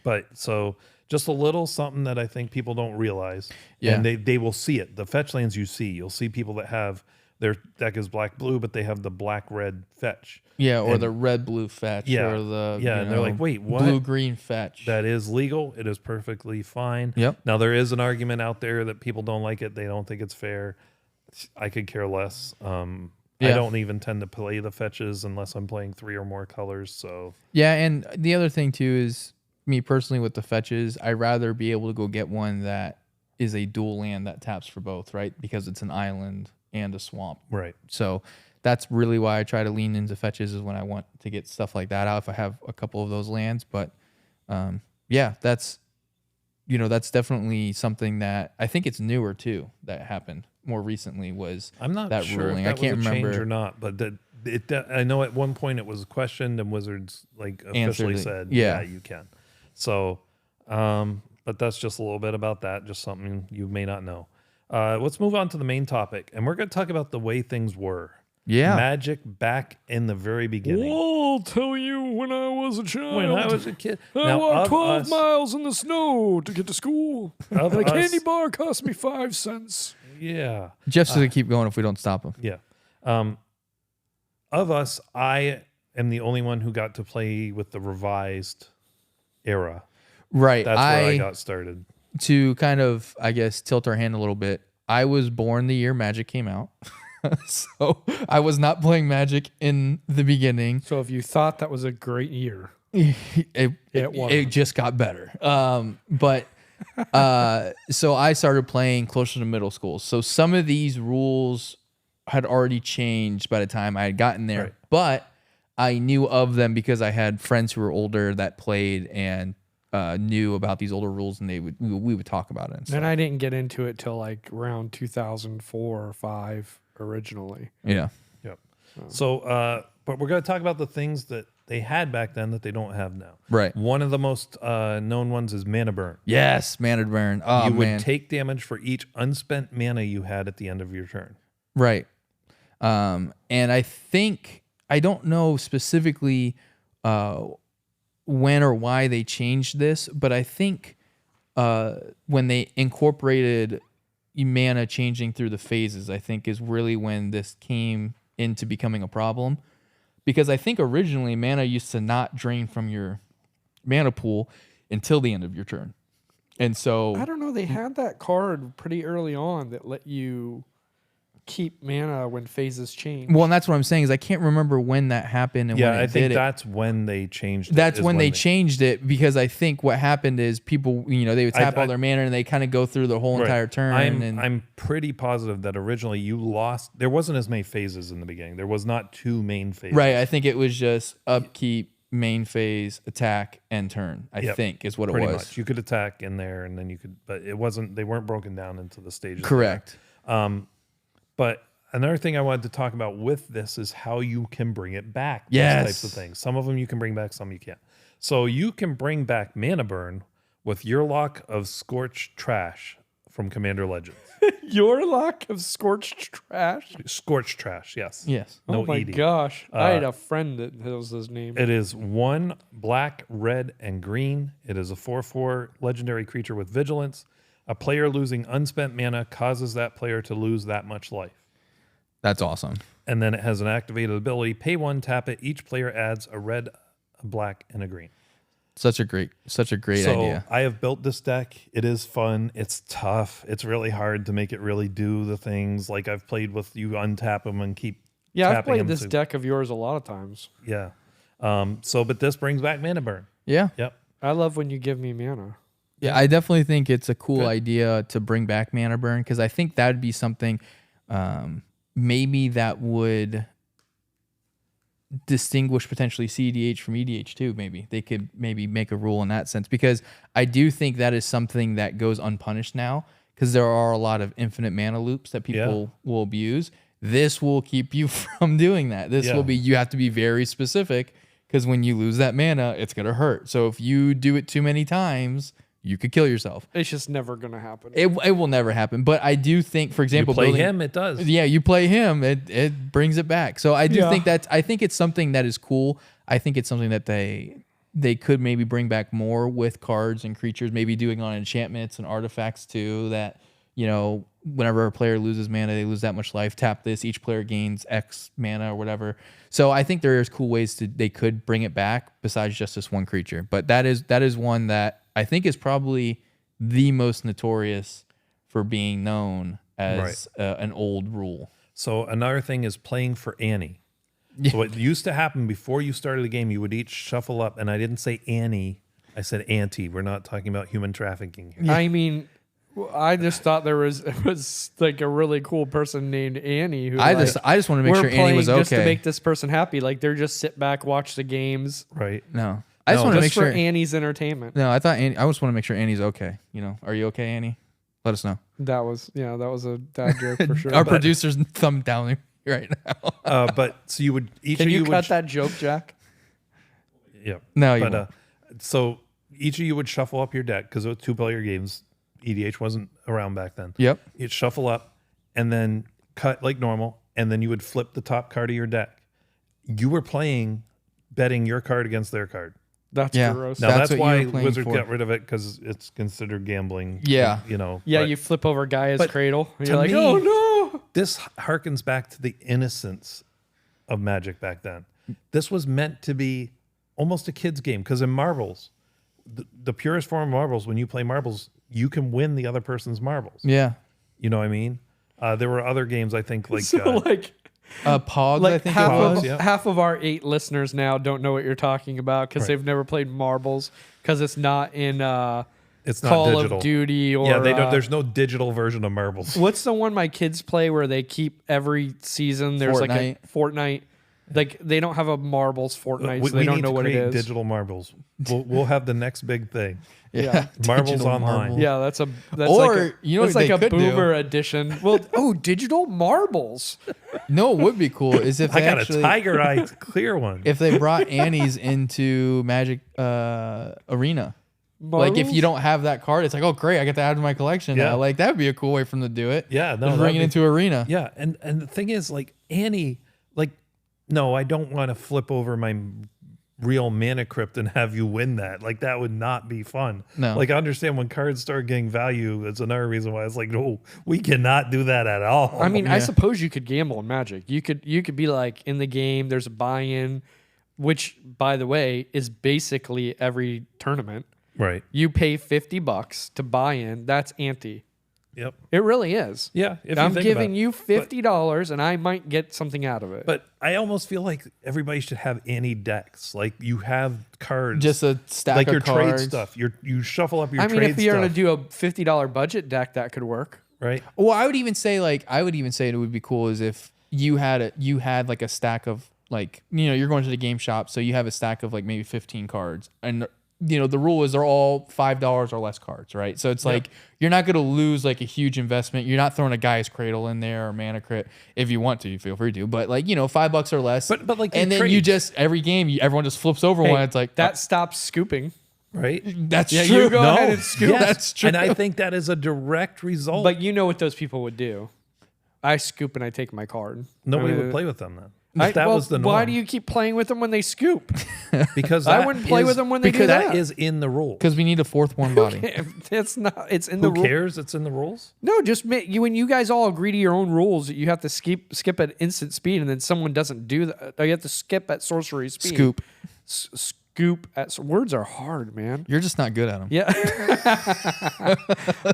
But so just a little something that I think people don't realize. Yeah. And they will see it. The fetch lands you'll see people that have their deck is black-blue, but they have the black-red fetch. Yeah, or And- the red-blue fetch Yeah. or the Yeah, and they're like, wait, what? Blue-green fetch. That is legal. It is perfectly fine. Yep. Now, there is an argument out there that people don't like it. They don't think it's fair. I could care less. I Yeah. don't even tend to play the fetches unless I'm playing 3 or more colors. So, Yeah, and the other thing too is me personally with the fetches, I'd rather be able to go get one that is a dual land that taps for both, right? Because it's an island and a swamp. right. So that's really why I try to lean into fetches is when I want to get stuff like that out if I have a couple of those lands. But yeah, that's definitely something that I think it's newer too that happened. more recently was I'm not that sure ruling. if that I can't was a change remember or not, but I know at one point it was questioned and Wizards like officially Answered it. said, Yeah. you can. So, but that's just a little bit about that, just something you may not know. Let's move on to the main topic, and we're going to talk about the way things were. Yeah. Magic back in the very beginning. I'll tell you when I was a child. When I was a kid. I Now, walked of 12 us- miles in the snow to get to school. Of And a candy us- bar cost me 5 cents. Yeah. Jeff's going to keep going if we don't stop him. Yeah. Of us, I am the only one who got to play with the revised era. Right. That's where I got started. To kind of, I guess, tilt our hand a little bit, I was born the year Magic came out. So I was not playing Magic in the beginning. So if you thought that was a great year, It wasn't. just got better. So I started playing closer to middle school. So some of these rules had already changed by the time I had gotten there, Right. but I knew of them because I had friends who were older that played and knew about these older rules, and we would talk about it. And then stuff. I didn't get into it till like around 2004 or 5 originally. Yeah. Yep. So, but we're going to talk about the things that they had back then that they don't have now. Right. One of the most known ones is mana burn. Yes, Mana Burn. Oh, You would man. take damage for each unspent mana you had at the end of your turn. Right. And I think, I don't know specifically when or why they changed this, but I think when they incorporated mana changing through the phases, I think is really when this came into becoming a problem. Because I think originally mana used to not drain from your mana pool until the end of your turn. And so I don't know. They had that card pretty early on that let you keep mana when phases change. well, and that's what I'm saying is I can't remember when that happened and Yeah, when it I think did it. that's when they changed it. That's is when they changed it, because I think what happened is people, they would tap all their mana and they kind of go through the whole Right. entire turn. I'm pretty positive that originally you lost. There wasn't as many phases in the beginning. There was not 2 main phases. Right. I think it was just upkeep, main phase, attack, and turn. I Yep, think is what it Pretty was. much. You could attack in there, and then you could, but it wasn't. They weren't broken down into the stages. Correct. But another thing I wanted to talk about with this is how you can bring it back. Yes. These types of things. Some of them you can bring back, some you can't. So you can bring back Mana Burn with your lock of Scorched Trash from Commander Legends. Your lock of scorched trash. Scorched Trash, yes. Yes. No Oh my ED. gosh. I had a friend that was his name. It is 1 black, red, and green. It is a 4/4 legendary creature with vigilance. A player losing unspent mana causes that player to lose that much life. That's awesome. And then it has an activated ability. Pay 1, tap it. Each player adds a red, a black, and a green. Such a great idea. I have built this deck. It is fun. It's tough. It's really hard to make it really do the things like I've played with. You untap them and keep Yeah, I've tapping played them this to- deck of yours a lot of times. Yeah. But this brings back Mana Burn. Yeah. Yep. I love when you give me mana. Yeah, I definitely think it's a cool Good. idea to bring back Mana Burn, because I think that would be something maybe that would distinguish potentially CDH from EDH too. Maybe they could maybe make a rule in that sense, because I do think that is something that goes unpunished now, because there are a lot of infinite mana loops that people will abuse. This will keep you from doing that. This will be, you have to be very specific, because when you lose that mana, it's going to hurt. So if you do it too many times, you could kill yourself. It's just never going to happen. It will never happen. But I do think, for You example, play building- him, it does. Yeah, you play him, it brings it back. So I do Yeah. think I think it's something that is cool. I think it's something that they could maybe bring back more with cards and creatures, maybe doing on enchantments and artifacts too, that, whenever a player loses mana, they lose that much life. Tap this, each player gains X mana or whatever. So I think there's cool ways they could bring it back besides just this one creature. But that is one that I think is probably the most notorious for being known as an old rule. So another thing is playing for Annie. So what used to happen before you started the game, you would each shuffle up, and I didn't say Annie, I said Auntie. We're not talking about human trafficking here. I mean, I just thought it was like a really cool person named Annie. Who I just want to make we're sure Annie was playing just to okay. make this person happy. Like they're just sit back, watch the games, Right. No, I just want to just make for sure. Annie's entertainment. No, I just want to make sure Annie's okay. Are you okay, Annie? Let us know. That was a dad joke for sure. Our producer's thumb down right now. But so you would each Can of you you cut would that joke, Jack? yeah. No, you But won't. so each of you would shuffle up your deck because it was 2-player games. EDH wasn't around back then. Yep. You'd shuffle up and then cut like normal, and then you would flip the top card of your deck. You were playing, betting your card against their card. That's Yeah. gross. Now That's that's, what you why were playing Wizards for. got rid of it because it's considered gambling. Yeah. You know. Yeah, but you flip over Gaia's but cradle. And to you're like, me- oh no. this harkens back to the innocence of Magic back then. This was meant to be almost a kid's game because in marbles, the purest form of marbles, when you play marbles, you can win the other person's marbles. Yeah. You know what I mean? There were other games, I think, like So like Pogs, I think half it was. of yeah. half of our 8 listeners now don't know what you're talking about because Right. they've never played marbles because it's not in it's not Call digital. of Duty or Yeah, they don't. There's no digital version of marbles. what's the one my kids play where they keep every season there's like a Fortnite. Like they don't have a marbles Fortnite, so they don't need know to what it create is. digital marbles. We'll have the next big thing. Yeah. Marbles Digital online. marbles. Yeah, that's Or, like a, you know that's what like they a could do? boomer edition. Well, digital marbles. No, it would be cool is if I they got actually, a tiger eye clear one. if they brought Annie's into Magic Arena. Like if you don't have that card, it's like, oh great, I get to add to my collection Yeah. now. Like that would be a cool way for them to do it. Yeah, no, Just bring that'd it be- into Arena. Yeah, and the thing is, like Annie, like, no, I don't want to flip over my real mana crypt and have you win that. Like that would not be fun. No. Like I understand when cards start getting value, it's another reason why it's like, no, we cannot do that at all. I mean, I suppose you could gamble in Magic. You could be like in the game. There's a buy-in, which, by the way, is basically every tournament. right? You pay $50 to buy in. That's ante. Yep. It really is. Yeah. If you I'm think giving about it. you $50, and I might get something out of it. But I almost feel like everybody should have Annie decks. Like you have cards, Just a stack like of your cards. trade stuff. You shuffle up your I mean, trade if you're stuff, going to do a $50 budget deck, that could work. right? Well, I would even say it would be cool is if you had like a stack of like, you know, you're going to the game shop, so you have a stack of like maybe 15 cards, and you know the rule is they're all $5 or less cards, right? So it's like you're not going to lose like a huge investment. You're not throwing a Guy's Cradle in there or Mana Crit. If you want to, you feel free to, but like, you know, $5 or less. But like and in then you trades. just every game everyone just flips over one. It's like That stops scooping. Right? that's Yeah, true. you go ahead and scoop. Yes. That's true. And I think that is a direct result. But you know what those people would do. I scoop and I take my card. Nobody I mean, would play with them then. If that well, was the norm. why do you keep playing with them when they scoop? Because I that wouldn't play is- with them when they do because that. that is in the rules. Because we need a fourth warm body. It's not. It's in Who the rule. cares? It's in the rules. No, just when you guys all agree to your own rules, you have to skip at instant speed, and then someone doesn't do that. You have to skip at sorcery speed. Scoop. Scoop at words are hard, man. You're just not good at them. Yeah.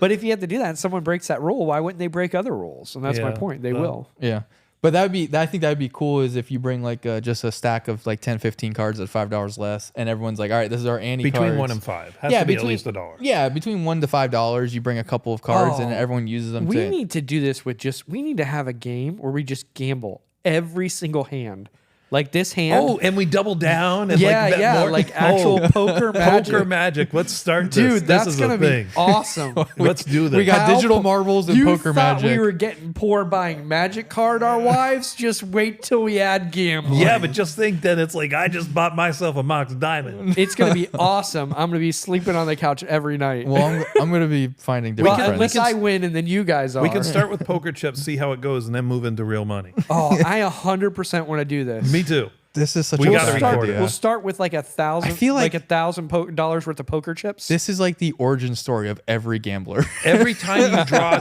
But if you have to do that and someone breaks that rule, why wouldn't they break other rules? And that's my Yeah. point. They Well, will. Yeah. But I think that'd be cool is if you bring like just a stack of like 10, 15 cards at $5 less, and everyone's like, all right, this is our Annie Between cards. 1 and 5. Has to be at least $1. Yeah, between $1 to $5, you bring a couple of cards, and Oh. everyone uses them. We need to do this we need to have a game where we just gamble every single hand. Like this hand. Oh, and we double down and yeah, like bet yeah, more? like actual Oh, poker magic. Poker magic. Let's start this. Dude, This that's is gonna a be thing. awesome. Let's do this. we got How digital po- marbles and you poker thought magic. we were getting poor buying magic card, our wives? Just wait till we add gambling. Yeah, but just think then it's like I just bought myself a Mox Diamond. It's gonna be awesome. I'm gonna be sleeping on the couch every night. Well, I'm going to be finding different Well, friends. unless I win and then you guys are. We can start with poker chips, see how it goes, and then move into real money. Oh, I 100% want to do this. Me too. This is such We a gotta bad record idea. it. We'll start with like 1,000. I feel like- $1,000 worth of poker chips. This is like the origin story of every gambler. Every time you draw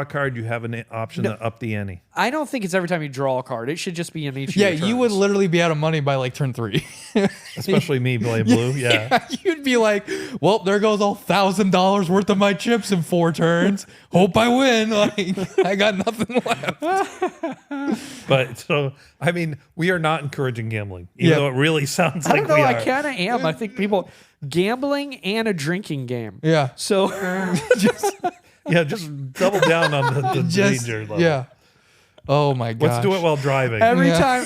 a card, you have an option to up the ante. I don't think it's every time you draw a card. It should just be in each. Yeah, of your you would turns. literally be out of money by like turn 3. Especially me playing blue. Yeah. You'd be like, well, there goes all $1,000 worth of my chips in 4 turns. Hope I win. Like, I got nothing left. But so, I mean, we are not encouraging gambling, even Yeah. though it really sounds I like don't know. we I are. kind of am. I think people gambling and a drinking game. Yeah. So Yeah, just double down on the Just, danger level. yeah. Oh my god. Let's do it while driving. every Yeah. time.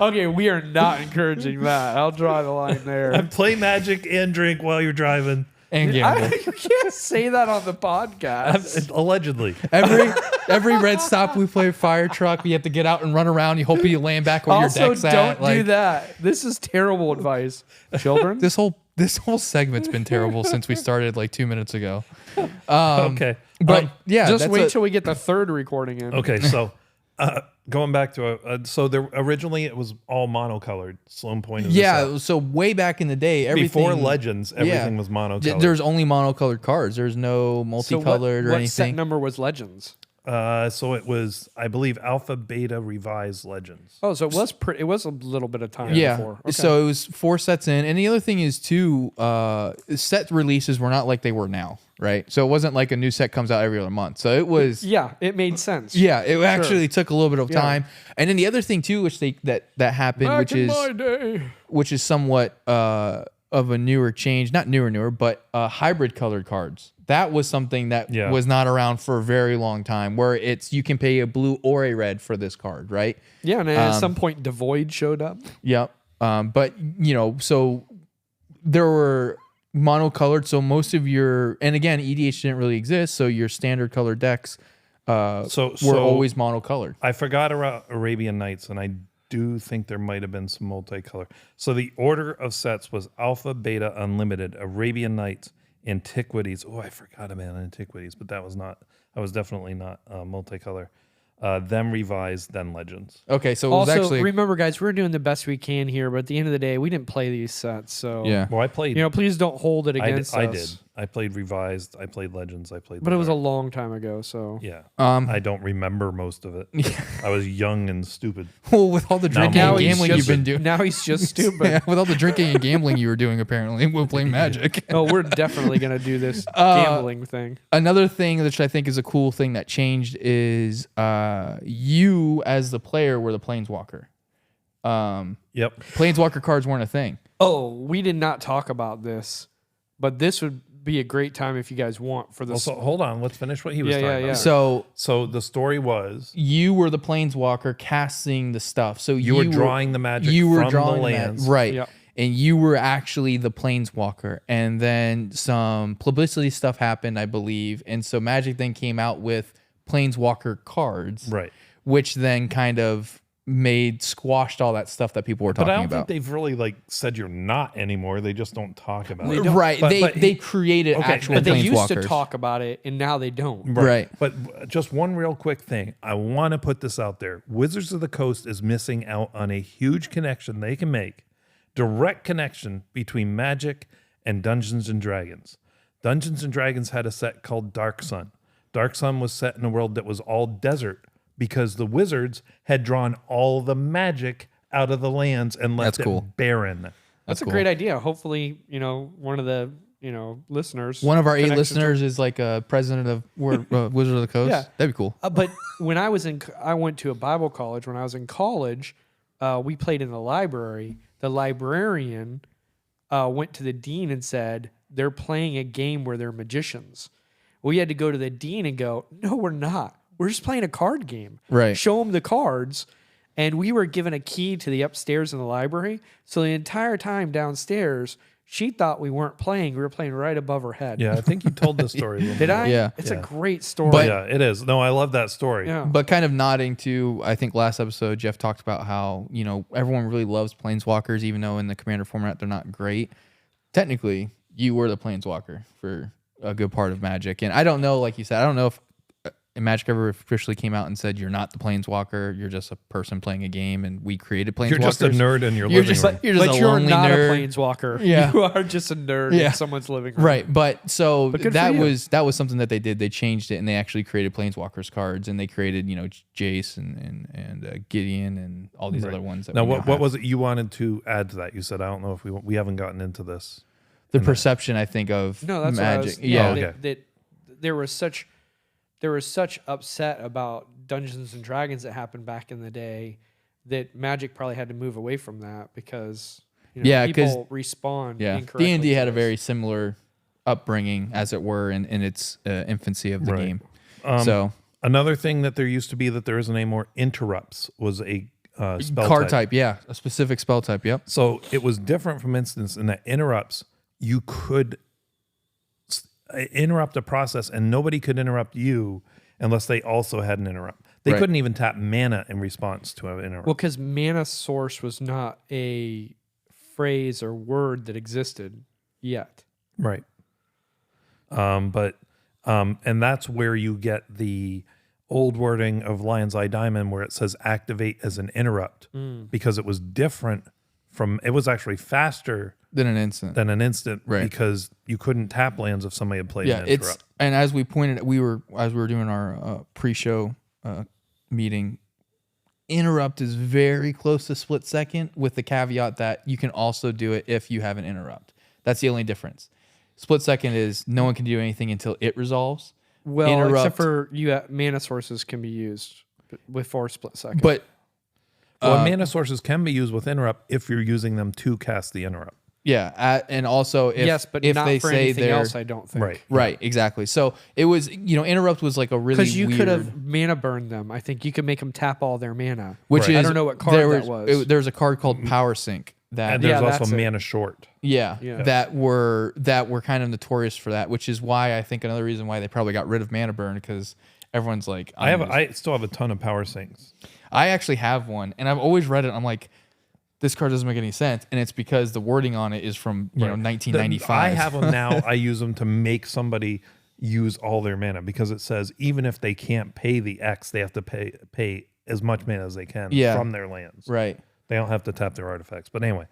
Okay, we are not encouraging that. I'll draw the line there. And play Magic and drink while you're driving. and gamble. You can't say that on the podcast. Allegedly. Every red stop we play fire truck, we have to get out and run around. You hope you land back where your Also, deck's at. don't do Like, that. This is terrible advice, children. This whole segment's been terrible since we started like 2 minutes ago. Okay. But yeah, Just that's wait till we get the third recording in. Okay, so going back to so there originally it was all monocolored. Sloan pointed this out. So way back in the day, everything Before Legends, everything was monocolored. There's only monocolored cards. There's no So multicolored or what set anything. number was Legends? So it was, I believe, Alpha, Beta, Revised, Legends. Oh, so it was a little bit of time Yeah. before. Okay. So it was 4 sets in. And the other thing is too, set releases were not like they were now, right? So it wasn't like a new set comes out every other month. So it was yeah, it made sense. yeah, it actually took a little bit of Yeah. time. And then the other thing too, which that happened, Back in my day. which is somewhat of a newer change, not newer, but hybrid colored cards. That was something that was not around for a very long time, where you can pay a blue or a red for this card, right? Yeah, and at some point, Devoid showed up. Yep. But so there were monocolored. So most of and again, EDH didn't really exist. So your standard color decks were always monocolored. I forgot about Arabian Nights, and I do think there might have been some multicolor. So the order of sets was Alpha, Beta, Unlimited, Arabian Nights, Antiquities. Oh, I forgot about Antiquities, but that was definitely not multicolor. Then Revised, then Legends. Okay, so it was Also, actually remember, guys, we're doing the best we can here, but at the end of the day, we didn't play these sets. So, yeah. Well, I played. please don't hold it against I us. did. I played Revised. I played Legends. I played. But it was a Dark. long time ago, so. Yeah. Um, I don't remember most of it. I was young and stupid. Well, with all the drinking Now and he's gambling just- you've been doing. Now he's just stupid. Yeah, with all the drinking and gambling you were doing, apparently, we're playing Magic. Oh, we're definitely going to do this gambling thing. Another thing which I think is a cool thing that changed is you as the player were the Planeswalker. Yep. Planeswalker cards weren't a thing. Oh, we did not talk about this, but this would be a great time if you guys want for this. Also, hold on. Let's finish what he was Yeah, talking yeah, about. yeah. So the story was you were the Planeswalker casting the stuff. So you were drawing the magic you were from drawing the lands. right? Yep. And you were actually the Planeswalker. And then some publicity stuff happened, I believe. And so Magic then came out with Planeswalker cards, Right. which then kind of squashed all that stuff that people were But talking I don't about. think they've really said you're not anymore. They just don't talk about it. Right. But They created actual But they Planeswalkers. used to talk about it, and now they don't. Right. But just one real quick thing. I want to put this out there. Wizards of the Coast is missing out on a huge connection they can make. Direct connection between Magic and Dungeons and Dragons. Dungeons and Dragons had a set called Dark Sun. Dark Sun was set in a world that was all desert because the wizards had drawn all the magic out of the lands and left That's cool. it barren. That's a cool. great idea. Hopefully, one of the listeners. One of our 8 connections- listeners is like a president of Wizard of the Coast. Yeah. That'd be cool. But when I went to a Bible college. When I was in college, we played in the library. The librarian went to the dean and said, "They're playing a game where they're magicians." We had to go to the dean and go, "No, we're not. We're just playing a card game." Right. Show them the cards. And we were given a key to the upstairs in the library. So the entire time downstairs, she thought we weren't playing. We were playing right above her head. Yeah, I think you told this story. a little Did bit. I? Yeah. It's Yeah. a great story. But- Yeah, it is. No, I love that story. yeah. But kind of nodding to, I think last episode, Jeff talked about how, everyone really loves Planeswalkers, even though in the Commander format, they're not great. Technically, you were the Planeswalker for a good part of Magic. And I don't know, like you said, I don't know if Magic ever officially came out and said, you're not the Planeswalker, you're just a person playing a game, and we created Planeswalkers. You're just a nerd in your You're living just room. like, you're just But a you're lonely not nerd. a planeswalker. Yeah. You are just a nerd Yeah. in someone's living room. Right, but so But good that for you. was something that they did. They changed it, and they actually created Planeswalkers cards, and they created Jace and Gideon and all these Right. other ones. That Now, we what have. was it you wanted to add to that? You said, I don't know if we haven't gotten into this. the perception? I think of No, that's Magic. what I was, Yeah, okay. that there was such upset about Dungeons and Dragons that happened back in the day that Magic probably had to move away from that because Yeah, 'cause- people respond yeah. incorrectly. D&D to had a this. very similar upbringing, as it were, in its infancy of the Right. game. Um, So Another thing that there used to be that there isn't anymore, interrupts, was a spell card type, yeah, a specific spell type. Yep. So it was different from instance in that interrupts, you could interrupt a process, and nobody could interrupt you unless they also had an interrupt. They Right. couldn't even tap mana in response to an interrupt. Well, because mana source was not a phrase or word that existed yet. Right. And that's where you get the old wording of Lion's Eye Diamond where it says activate as an interrupt because it was different from, it was actually faster Then an instant. than an instant Right. because you couldn't tap lands if somebody had played Yeah, an it's interrupt. and as we pointed, as we were doing our pre-show meeting, interrupt is very close to split second, with the caveat that you can also do it if you have an interrupt. That's the only difference. Split second is no one can do anything until it resolves. Well, except for mana sources can be used for split second. But Well, mana sources can be used with interrupt if you're using them to cast the interrupt. yeah, and also if yes, but if not they for say anything they're else. I don't think. Right. right, exactly. So it was, interrupt was like a really Because you weird, could have mana burned them. I think you could make them tap all their mana. which Right. is I don't know what card that was. There's a card called Power Sync that And there's Yeah, also that's it. mana short. Yeah, Yeah. that were kind of notorious for that, which is why I think another reason why they probably got rid of mana burn, because everyone's like, I still have a ton of power sinks. I actually have one, and I've always read it. I'm like, this card doesn't make any sense, and it's because the wording on it is from 1995. I have them now. I use them to make somebody use all their mana because it says even if they can't pay the X, they have to pay as much mana as they can from their lands. right. They don't have to tap their artifacts. But anyway,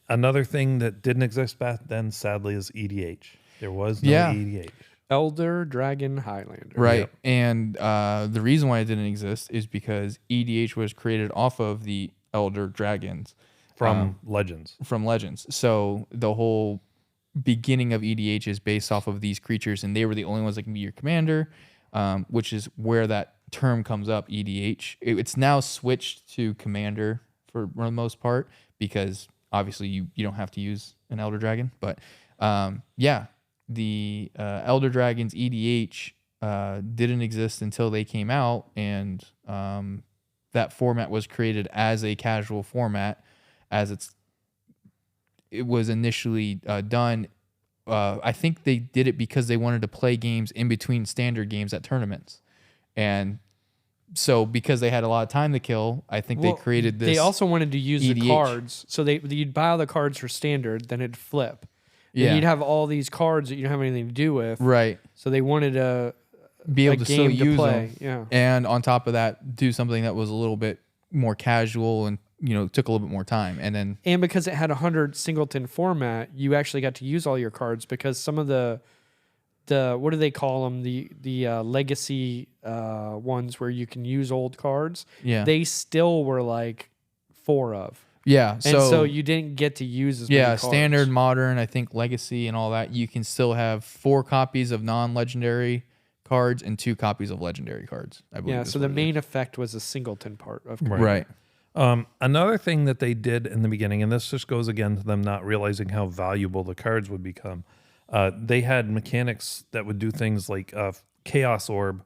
another thing that didn't exist back then, sadly, is EDH. There was no EDH. Elder Dragon Highlander. Right. Yep. And the reason why it didn't exist is because EDH was created off of the Elder Dragons From Legends. from Legends. So the whole beginning of EDH is based off of these creatures, and they were the only ones that can be your commander, which is where that term comes up, EDH. It's now switched to commander for the most part because obviously you don't have to use an Elder Dragon. But the Elder Dragons EDH didn't exist until they came out, and that format was created as a casual format, as it was initially done. I think they did it because they wanted to play games in between standard games at tournaments, and so because they had a lot of time to kill, I think they created this. They also wanted to use the EDH. cards, so you'd buy all the cards for standard, then it'd flip. Yeah. And you'd have all these cards that you don't have anything to do with. right. So they wanted a Be able to still game to use play. them, Yeah. and on top of that, do something that was a little bit more casual and took a little bit more time, and then And because it had 100 singleton format, you actually got to use all your cards because some of the what do they call them? The legacy ones where you can use old cards. yeah, They still were like 4 of. yeah. And so you didn't get to use as many cards. Standard, modern, I think legacy and all that. You can still have 4 copies of non-legendary cards and 2 copies of legendary cards, I believe. Yeah, is so what the it is. main effect was a singleton part of cards. right. Another thing that they did in the beginning, and this just goes again to them not realizing how valuable the cards would become. They had mechanics that would do things like Chaos Orb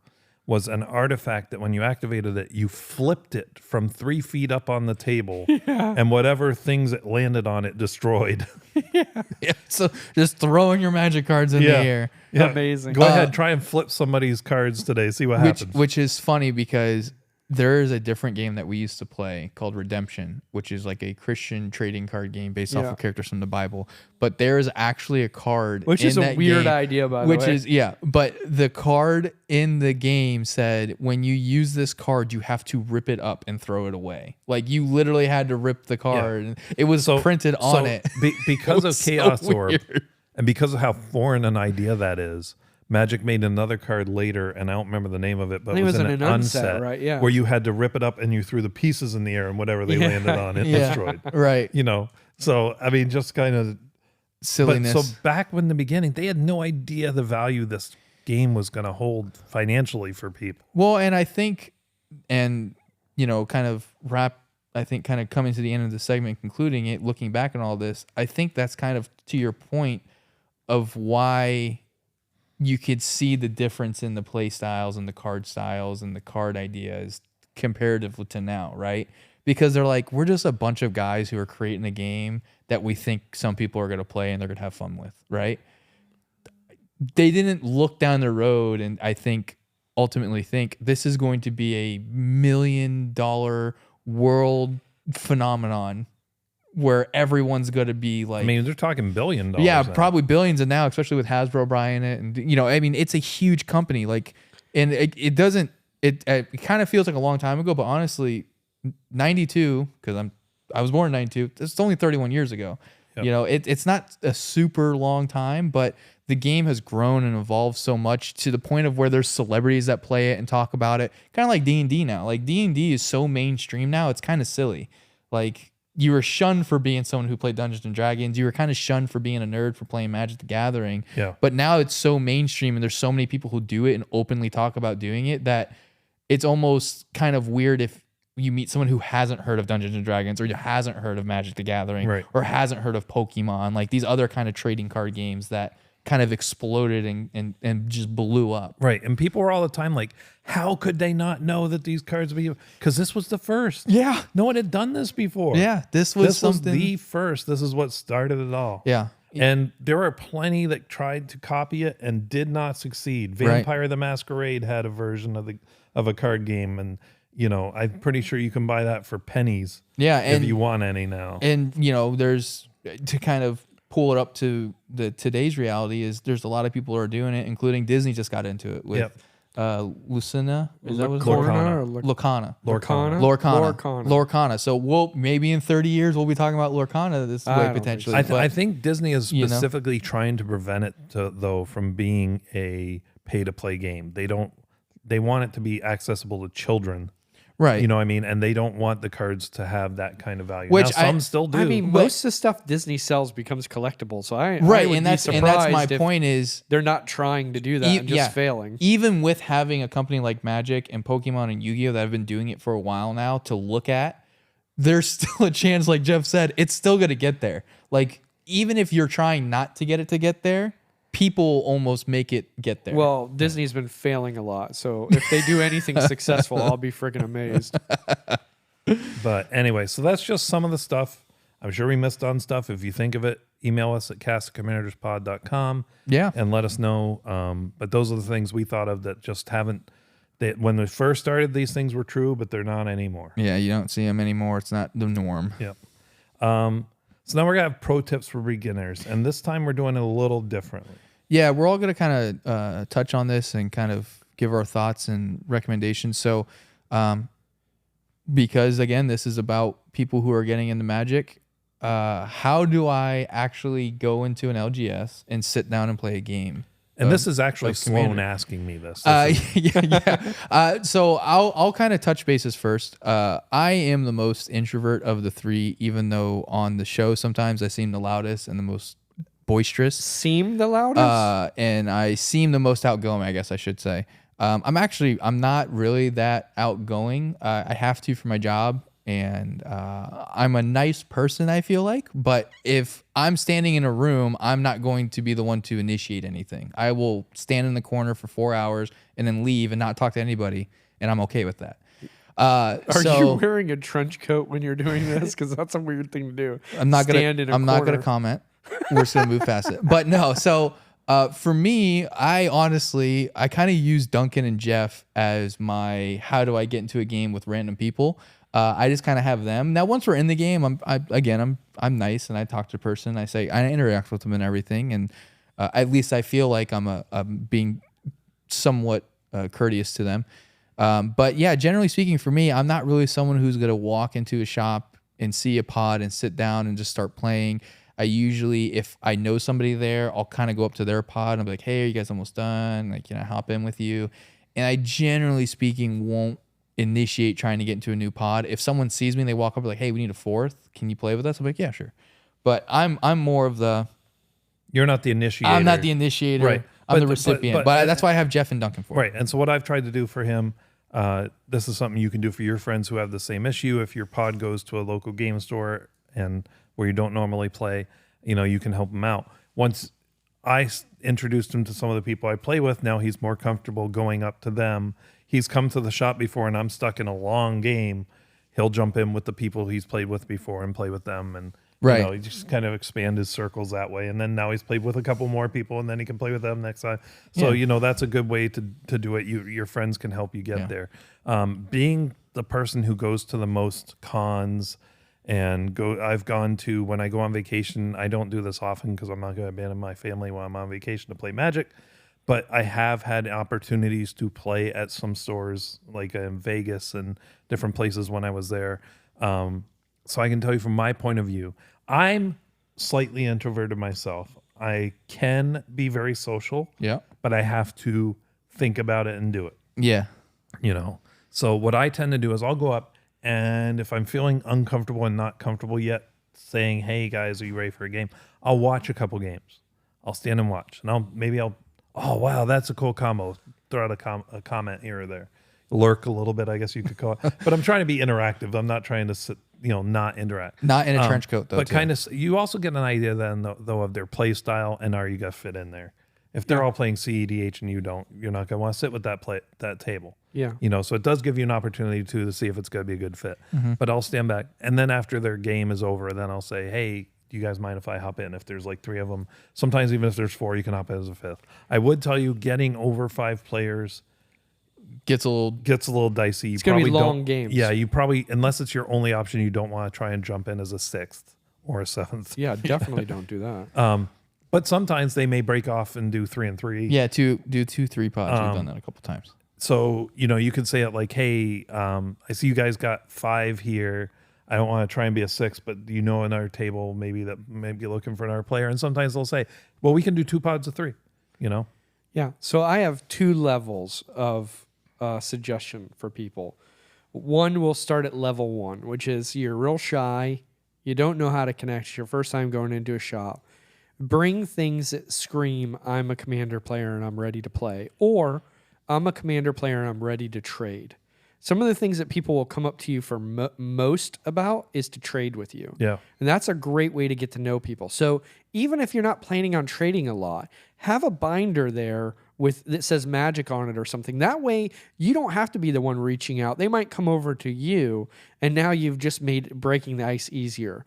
was an artifact that when you activated it, you flipped it from 3 feet up on the table, and whatever things it landed on, it destroyed. Yeah, so just throwing your magic cards in the air. Yeah. Amazing. Go ahead, try and flip somebody's cards today. See what happens. Which is funny because there is a different game that we used to play called Redemption, which is like a Christian trading card game based off Yeah. of characters from the Bible. But there is actually a card, Which is in a that weird game, idea, by the which way. is but the card in the game said when you use this card, you have to rip it up and throw it away. Like you literally had to rip the card. And it was printed on it. Because of was so Chaos Orb, weird. and because of how foreign an idea that is, Magic made another card later, and I don't remember the name of it, but it was in an unset, right? Yeah. where you had to rip it up and you threw the pieces in the air, and whatever they landed on, it destroyed. Right. So I mean, just kind of Silliness. But so back in the beginning, they had no idea the value this game was going to hold financially for people. Well, and I think, kind of kind of coming to the end of the segment, concluding it, looking back on all this, I think that's kind of to your point of why you could see the difference in the play styles and the card styles and the card ideas comparatively to now, right? Because they're like, we're just a bunch of guys who are creating a game that we think some people are going to play and they're going to have fun with, right? they didn't look down the road and I think ultimately think this is going to be a $1 million world phenomenon where everyone's going to be like, I mean, they're talking $1 billion. yeah, now. probably billions. And now, especially with Hasbro buying it, and I mean, it's a huge company. Like, and it doesn't. It kind of feels like a long time ago, but honestly, 92 because I was born in 92. It's only 31 years ago. Yep. It's not a super long time, but the game has grown and evolved so much to the point of where there's celebrities that play it and talk about it. Kind of like D&D now. Like D&D is so mainstream now, it's kind of silly. Like you were shunned for being someone who played Dungeons and Dragons. You were kind of shunned for being a nerd for playing Magic the Gathering. Yeah. But now it's so mainstream and there's so many people who do it and openly talk about doing it that it's almost kind of weird if you meet someone who hasn't heard of Dungeons and Dragons or hasn't heard of Magic the Gathering Right. or hasn't heard of Pokemon, like these other kind of trading card games that kind of exploded and just blew up. Right. And people were all the time like, how could they not know that these cards be? Because this was the first. Yeah. No one had done this before. Yeah. This was something. the first. This is what started it all. Yeah. And there were plenty that tried to copy it and did not succeed. Vampire the Masquerade had a version of a card game, and I'm pretty sure you can buy that for pennies. Yeah, if you want any now. And there's to kind of pull it up to today's reality is there's a lot of people who are doing it, including Disney just got into it with Lucina. Is that what it's called? Lorcana. Lorcana. So maybe in 30 years we'll be talking about Lorcana this way potentially. I think Disney is specifically trying to prevent it though from being a pay to play game. They want it to be accessible to children. Right. You know what I mean? And they don't want the cards to have that kind of value. Which now, some still do. I mean, most of the stuff Disney sells becomes collectible. So I would and be that's my point is they're not trying to do that and just failing. Even with having a company like Magic and Pokemon and Yu-Gi-Oh that have been doing it for a while now to look at, there's still a chance, like Jeff said, it's still going to get there. Like even if you're trying not to get there, people almost make it get there. Well, Disney's been failing a lot, so if they do anything successful, I'll be freaking amazed. But anyway, so that's just some of the stuff. I'm sure we missed on stuff. If you think of it, email us at castofcommanderspod.com. Yeah. And let us know. But those are the things we thought of that just haven't. When we first started, these things were true, but they're not anymore. Yeah, you don't see them anymore. It's not the norm. Yep. So now we're going to have pro tips for beginners, and this time we're doing it a little differently. Yeah, we're all going to kind of touch on this and kind of give our thoughts and recommendations. So, because again, this is about people who are getting into Magic, how do I actually go into an LGS and sit down and play a game? And this is actually like Sloan Commander. asking me this. So I'll kind of touch bases first. I am the most introvert of the three, even though on the show sometimes I seem the loudest and the most boisterous. Seem the loudest? And I seem the most outgoing, I guess I should say. I'm not really that outgoing. I have to for my job. And I'm a nice person, I feel like. But if I'm standing in a room, I'm not going to be the one to initiate anything. I will stand in the corner for 4 hours and then leave and not talk to anybody. And I'm okay with that. Are you wearing a trench coat when you're doing this? Because that's a weird thing to do. I'm not going to comment. We're just going to move past it. But no, so for me, I kind of use Duncan and Jeff as my how do I get into a game with random people. I just kind of have them. Now, once we're in the game, I'm nice and I talk to the person. I interact with them and everything, and at least I feel like I'm being somewhat courteous to them. But yeah, generally speaking, for me, I'm not really someone who's gonna walk into a shop and see a pod and sit down and just start playing. I usually, if I know somebody there, I'll kind of go up to their pod and be like, "Hey, are you guys almost done? Like, can I hop in with you?" And I generally speaking won't initiate trying to get into a new pod. If someone sees me and they walk up like, "Hey, we need a fourth. Can you play with us?" I'm like, "Yeah, sure." But I'm more of the. You're not the initiator. I'm not the initiator. Right. I'm the recipient. But that's why I have Jeff and Duncan for. Right. And so what I've tried to do for him, this is something you can do for your friends who have the same issue. If your pod goes to a local game store and where you don't normally play, you can help him out. Once I introduced him to some of the people I play with, now he's more comfortable going up to them. He's come to the shop before and I'm stuck in a long game. He'll jump in with the people he's played with before and play with them. And Right. You know, he just kind of expand his circles that way. And then now he's played with a couple more people, and then he can play with them next time. So, Yeah. you know, that's a good way to do it. Your friends can help you get Yeah. there. Being the person who goes to the most cons I've gone to, when I go on vacation, I don't do this often because I'm not going to abandon my family while I'm on vacation to play Magic. But I have had opportunities to play at some stores like in Vegas and different places when I was there. So I can tell you from my point of view, I'm slightly introverted myself. I can be very social, Yeah. but I have to think about it and do it, Yeah. you know? So what I tend to do is I'll go up, and if I'm feeling uncomfortable and not comfortable yet saying, hey guys, are you ready for a game? I'll watch a couple games. I'll stand and watch, and I'll, oh wow, that's a cool combo. Throw out a comment here or there. Lurk a little bit, I guess you could call it. But I'm trying to be interactive. I'm not trying to sit, not interact. Not in a trench coat though. But kind of, you also get an idea then though of their play style and are you gonna fit in there. If they're all playing CEDH and you don't, you're not gonna want to sit with that table. Yeah. So it does give you an opportunity to see if it's gonna be a good fit. Mm-hmm. But I'll stand back, and then after their game is over, then I'll say, hey, do you guys mind if I hop in? If there's like 3 of them, sometimes even if there's 4, you can hop in as a 5th. I would tell you, getting over 5 players gets a little dicey. It's going to be long games. Yeah, you probably, unless it's your only option, you don't want to try and jump in as a 6th or a 7th. Yeah, definitely don't do that. But sometimes they may break off and do 3 and 3. Yeah, do 2-3 pods. We've done that a couple times. So, you can say it like, hey, I see you guys got 5 here. I don't want to try and be a 6, but another table maybe that may be looking for another player. And sometimes they'll say, well, we can do 2 pods of 3, Yeah. So I have 2 levels of suggestion for people. One will start at level 1, which is you're real shy. You don't know how to connect. It's your first time going into a shop. Bring things that scream, I'm a commander player and I'm ready to play. Or I'm a commander player and I'm ready to trade. Some of the things that people will come up to you for most about is to trade with you. Yeah. And that's a great way to get to know people. So even if you're not planning on trading a lot, have a binder there that says Magic on it or something. That way you don't have to be the one reaching out. They might come over to you, and now you've just made breaking the ice easier.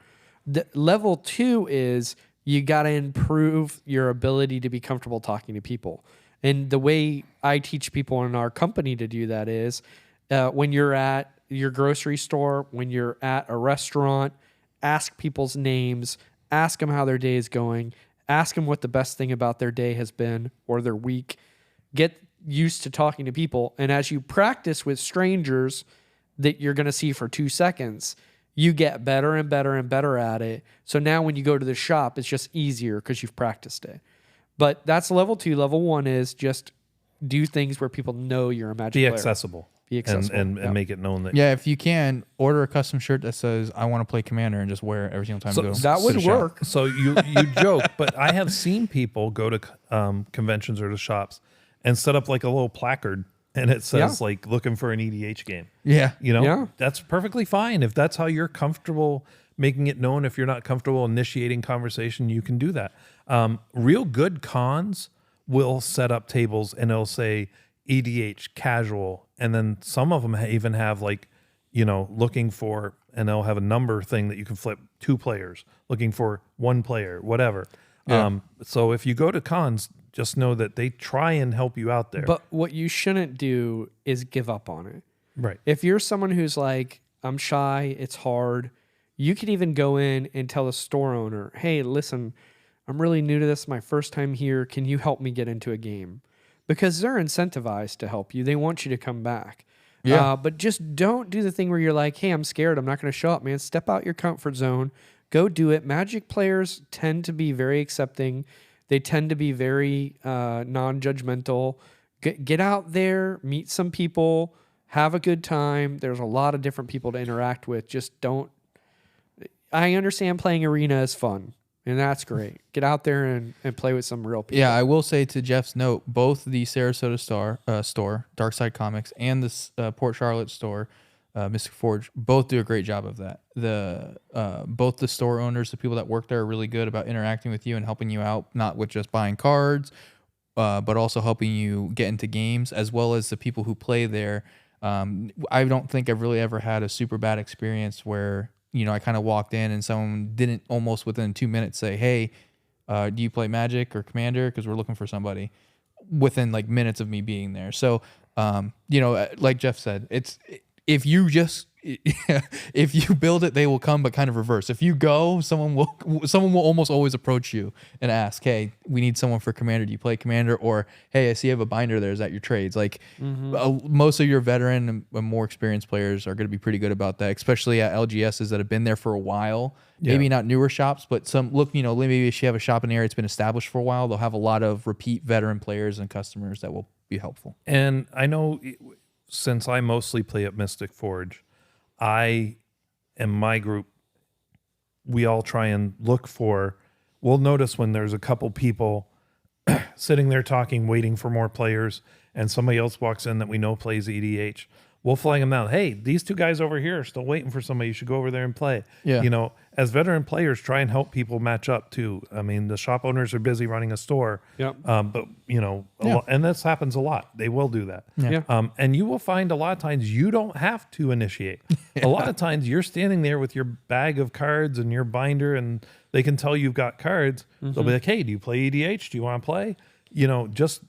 Level 2 is you got to improve your ability to be comfortable talking to people. And the way I teach people in our company to do that is, when you're at your grocery store, when you're at a restaurant, ask people's names, ask them how their day is going, ask them what the best thing about their day has been or their week. Get used to talking to people. And as you practice with strangers that you're going to see for 2 seconds, you get better and better and better at it. So now when you go to the shop, it's just easier because you've practiced it. But that's level 2. Level 1 is just do things where people know you're a Magic player. Accessible. Be accessible. And make it known that. Yeah, if you can, order a custom shirt that says, I want to play Commander, and just wear it every single time you go. That to would the shop. work. So you joke, but I have seen people go to conventions or to shops and set up like a little placard, and it says like looking for an EDH game. Yeah. Yeah. That's perfectly fine. If that's how you're comfortable making it known, if you're not comfortable initiating conversation, you can do that. Real good cons will set up tables and it'll say EDH casual. And then some of them even have like, looking for, and they'll have a number thing that you can flip 2 players, looking for 1 player, whatever. Yeah. So if you go to cons, just know that they try and help you out there. But what you shouldn't do is give up on it. Right. If you're someone who's like, I'm shy, it's hard, you could even go in and tell the store owner, hey, listen, I'm really new to this, my first time here. Can you help me get into a game? Because they're incentivized to help you. They want you to come back. Yeah. But just don't do the thing where you're like, hey, I'm scared, I'm not going to show up, man. Step out your comfort zone. Go do it. Magic players tend to be very accepting. They tend to be very non-judgmental. Get out there, meet some people, have a good time. There's a lot of different people to interact with. Just don't. I understand playing Arena is fun, and that's great. Get out there and play with some real people. Yeah, I will say to Jeff's note, both the Sarasota store, Dark Side Comics, and the Port Charlotte store, Mystic Forge, both do a great job of that. Both the store owners, the people that work there, are really good about interacting with you and helping you out, not with just buying cards, but also helping you get into games, as well as the people who play there. I don't think I've really ever had a super bad experience where I kind of walked in and someone didn't almost within 2 minutes say, hey, do you play Magic or Commander? Because we're looking for somebody within like minutes of me being there. So, like Jeff said, it's if you just if you build it, they will come, but kind of reverse. If you go, someone will almost always approach you and ask, hey, we need someone for Commander. Do you play Commander? Or, hey, I see you have a binder there. Is that your trades? Like most of your veteran and more experienced players are going to be pretty good about that, especially at LGSs that have been there for a while. Yeah. Maybe not newer shops, but maybe if you have a shop in the area that's been established for a while, they'll have a lot of repeat veteran players and customers that will be helpful. And I know since I mostly play at Mystic Forge, I and my group, we all try and look for, we'll notice when there's a couple people sitting there talking, waiting for more players, and somebody else walks in that we know plays EDH. We'll flag them down. Hey, these two guys over here are still waiting for somebody. You should go over there and play. Yeah. As veteran players, try and help people match up too. I mean, the shop owners are busy running a store. Yep. But and this happens a lot. They will do that. Yeah. And you will find a lot of times you don't have to initiate. A lot of times you're standing there with your bag of cards and your binder, and they can tell you've got cards. They'll be like, hey, do you play EDH? Do you want to play? Just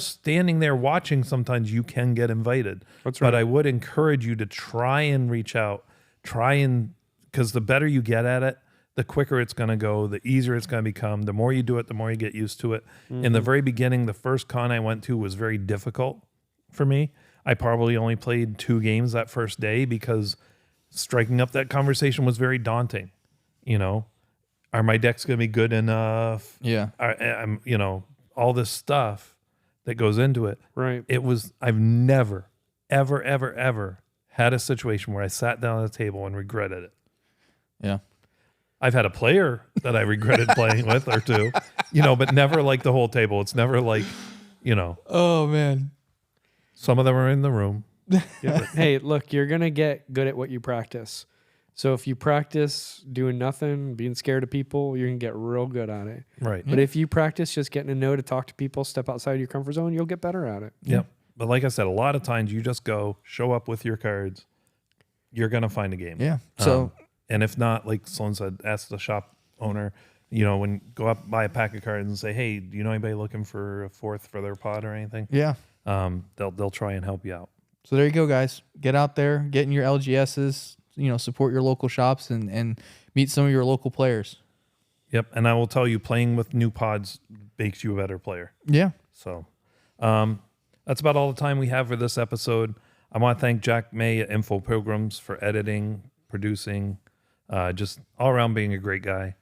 standing there watching, sometimes you can get invited. That's right. But I would encourage you to try and reach out, because the better you get at it, the quicker it's going to go, the easier it's going to become. The more you do it, the more you get used to it. In the very beginning, the first con I went to was very difficult for me. I probably only played 2 games that first day because striking up that conversation was very daunting. Are my decks going to be good enough? Yeah. I'm all this stuff that goes into it. Right. I've never, ever, ever, ever had a situation where I sat down at a table and regretted it. Yeah. I've had a player that I regretted playing with or two, but never like the whole table. It's never like, Oh man. some of them are in the room. Yeah. Hey, look, you're going to get good at what you practice. So if you practice doing nothing, being scared of people, you're going to get real good at it. Right. But if you practice just getting to know to talk to people, step outside your comfort zone, you'll get better at it. Yep. But like I said, a lot of times you just go, show up with your cards. You're going to find a game. Yeah. So, and if not, like Sloan said, ask the shop owner, when go up, buy a pack of cards and say, hey, do you know anybody looking for a 4th for their pod or anything? yeah. They'll try and help you out. So there you go, guys. Get out there, get in your LGSs, support your local shops and meet some of your local players. Yep. And I will tell you, playing with new pods makes you a better player. Yeah. So that's about all the time we have for this episode. I want to thank Jack May at Info Pilgrims for editing, producing, just all around being a great guy.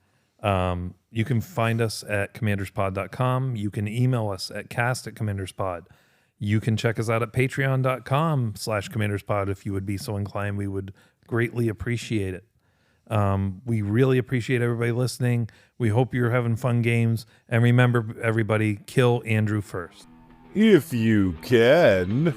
You can find us at commanderspod.com. You can email us at cast@commanderspod. You can check us out at patreon.com/commanderspod if you would be so inclined. We would greatly appreciate it. We really appreciate everybody listening. We hope you're having fun games. And remember, everybody, kill Andrew first. If you can.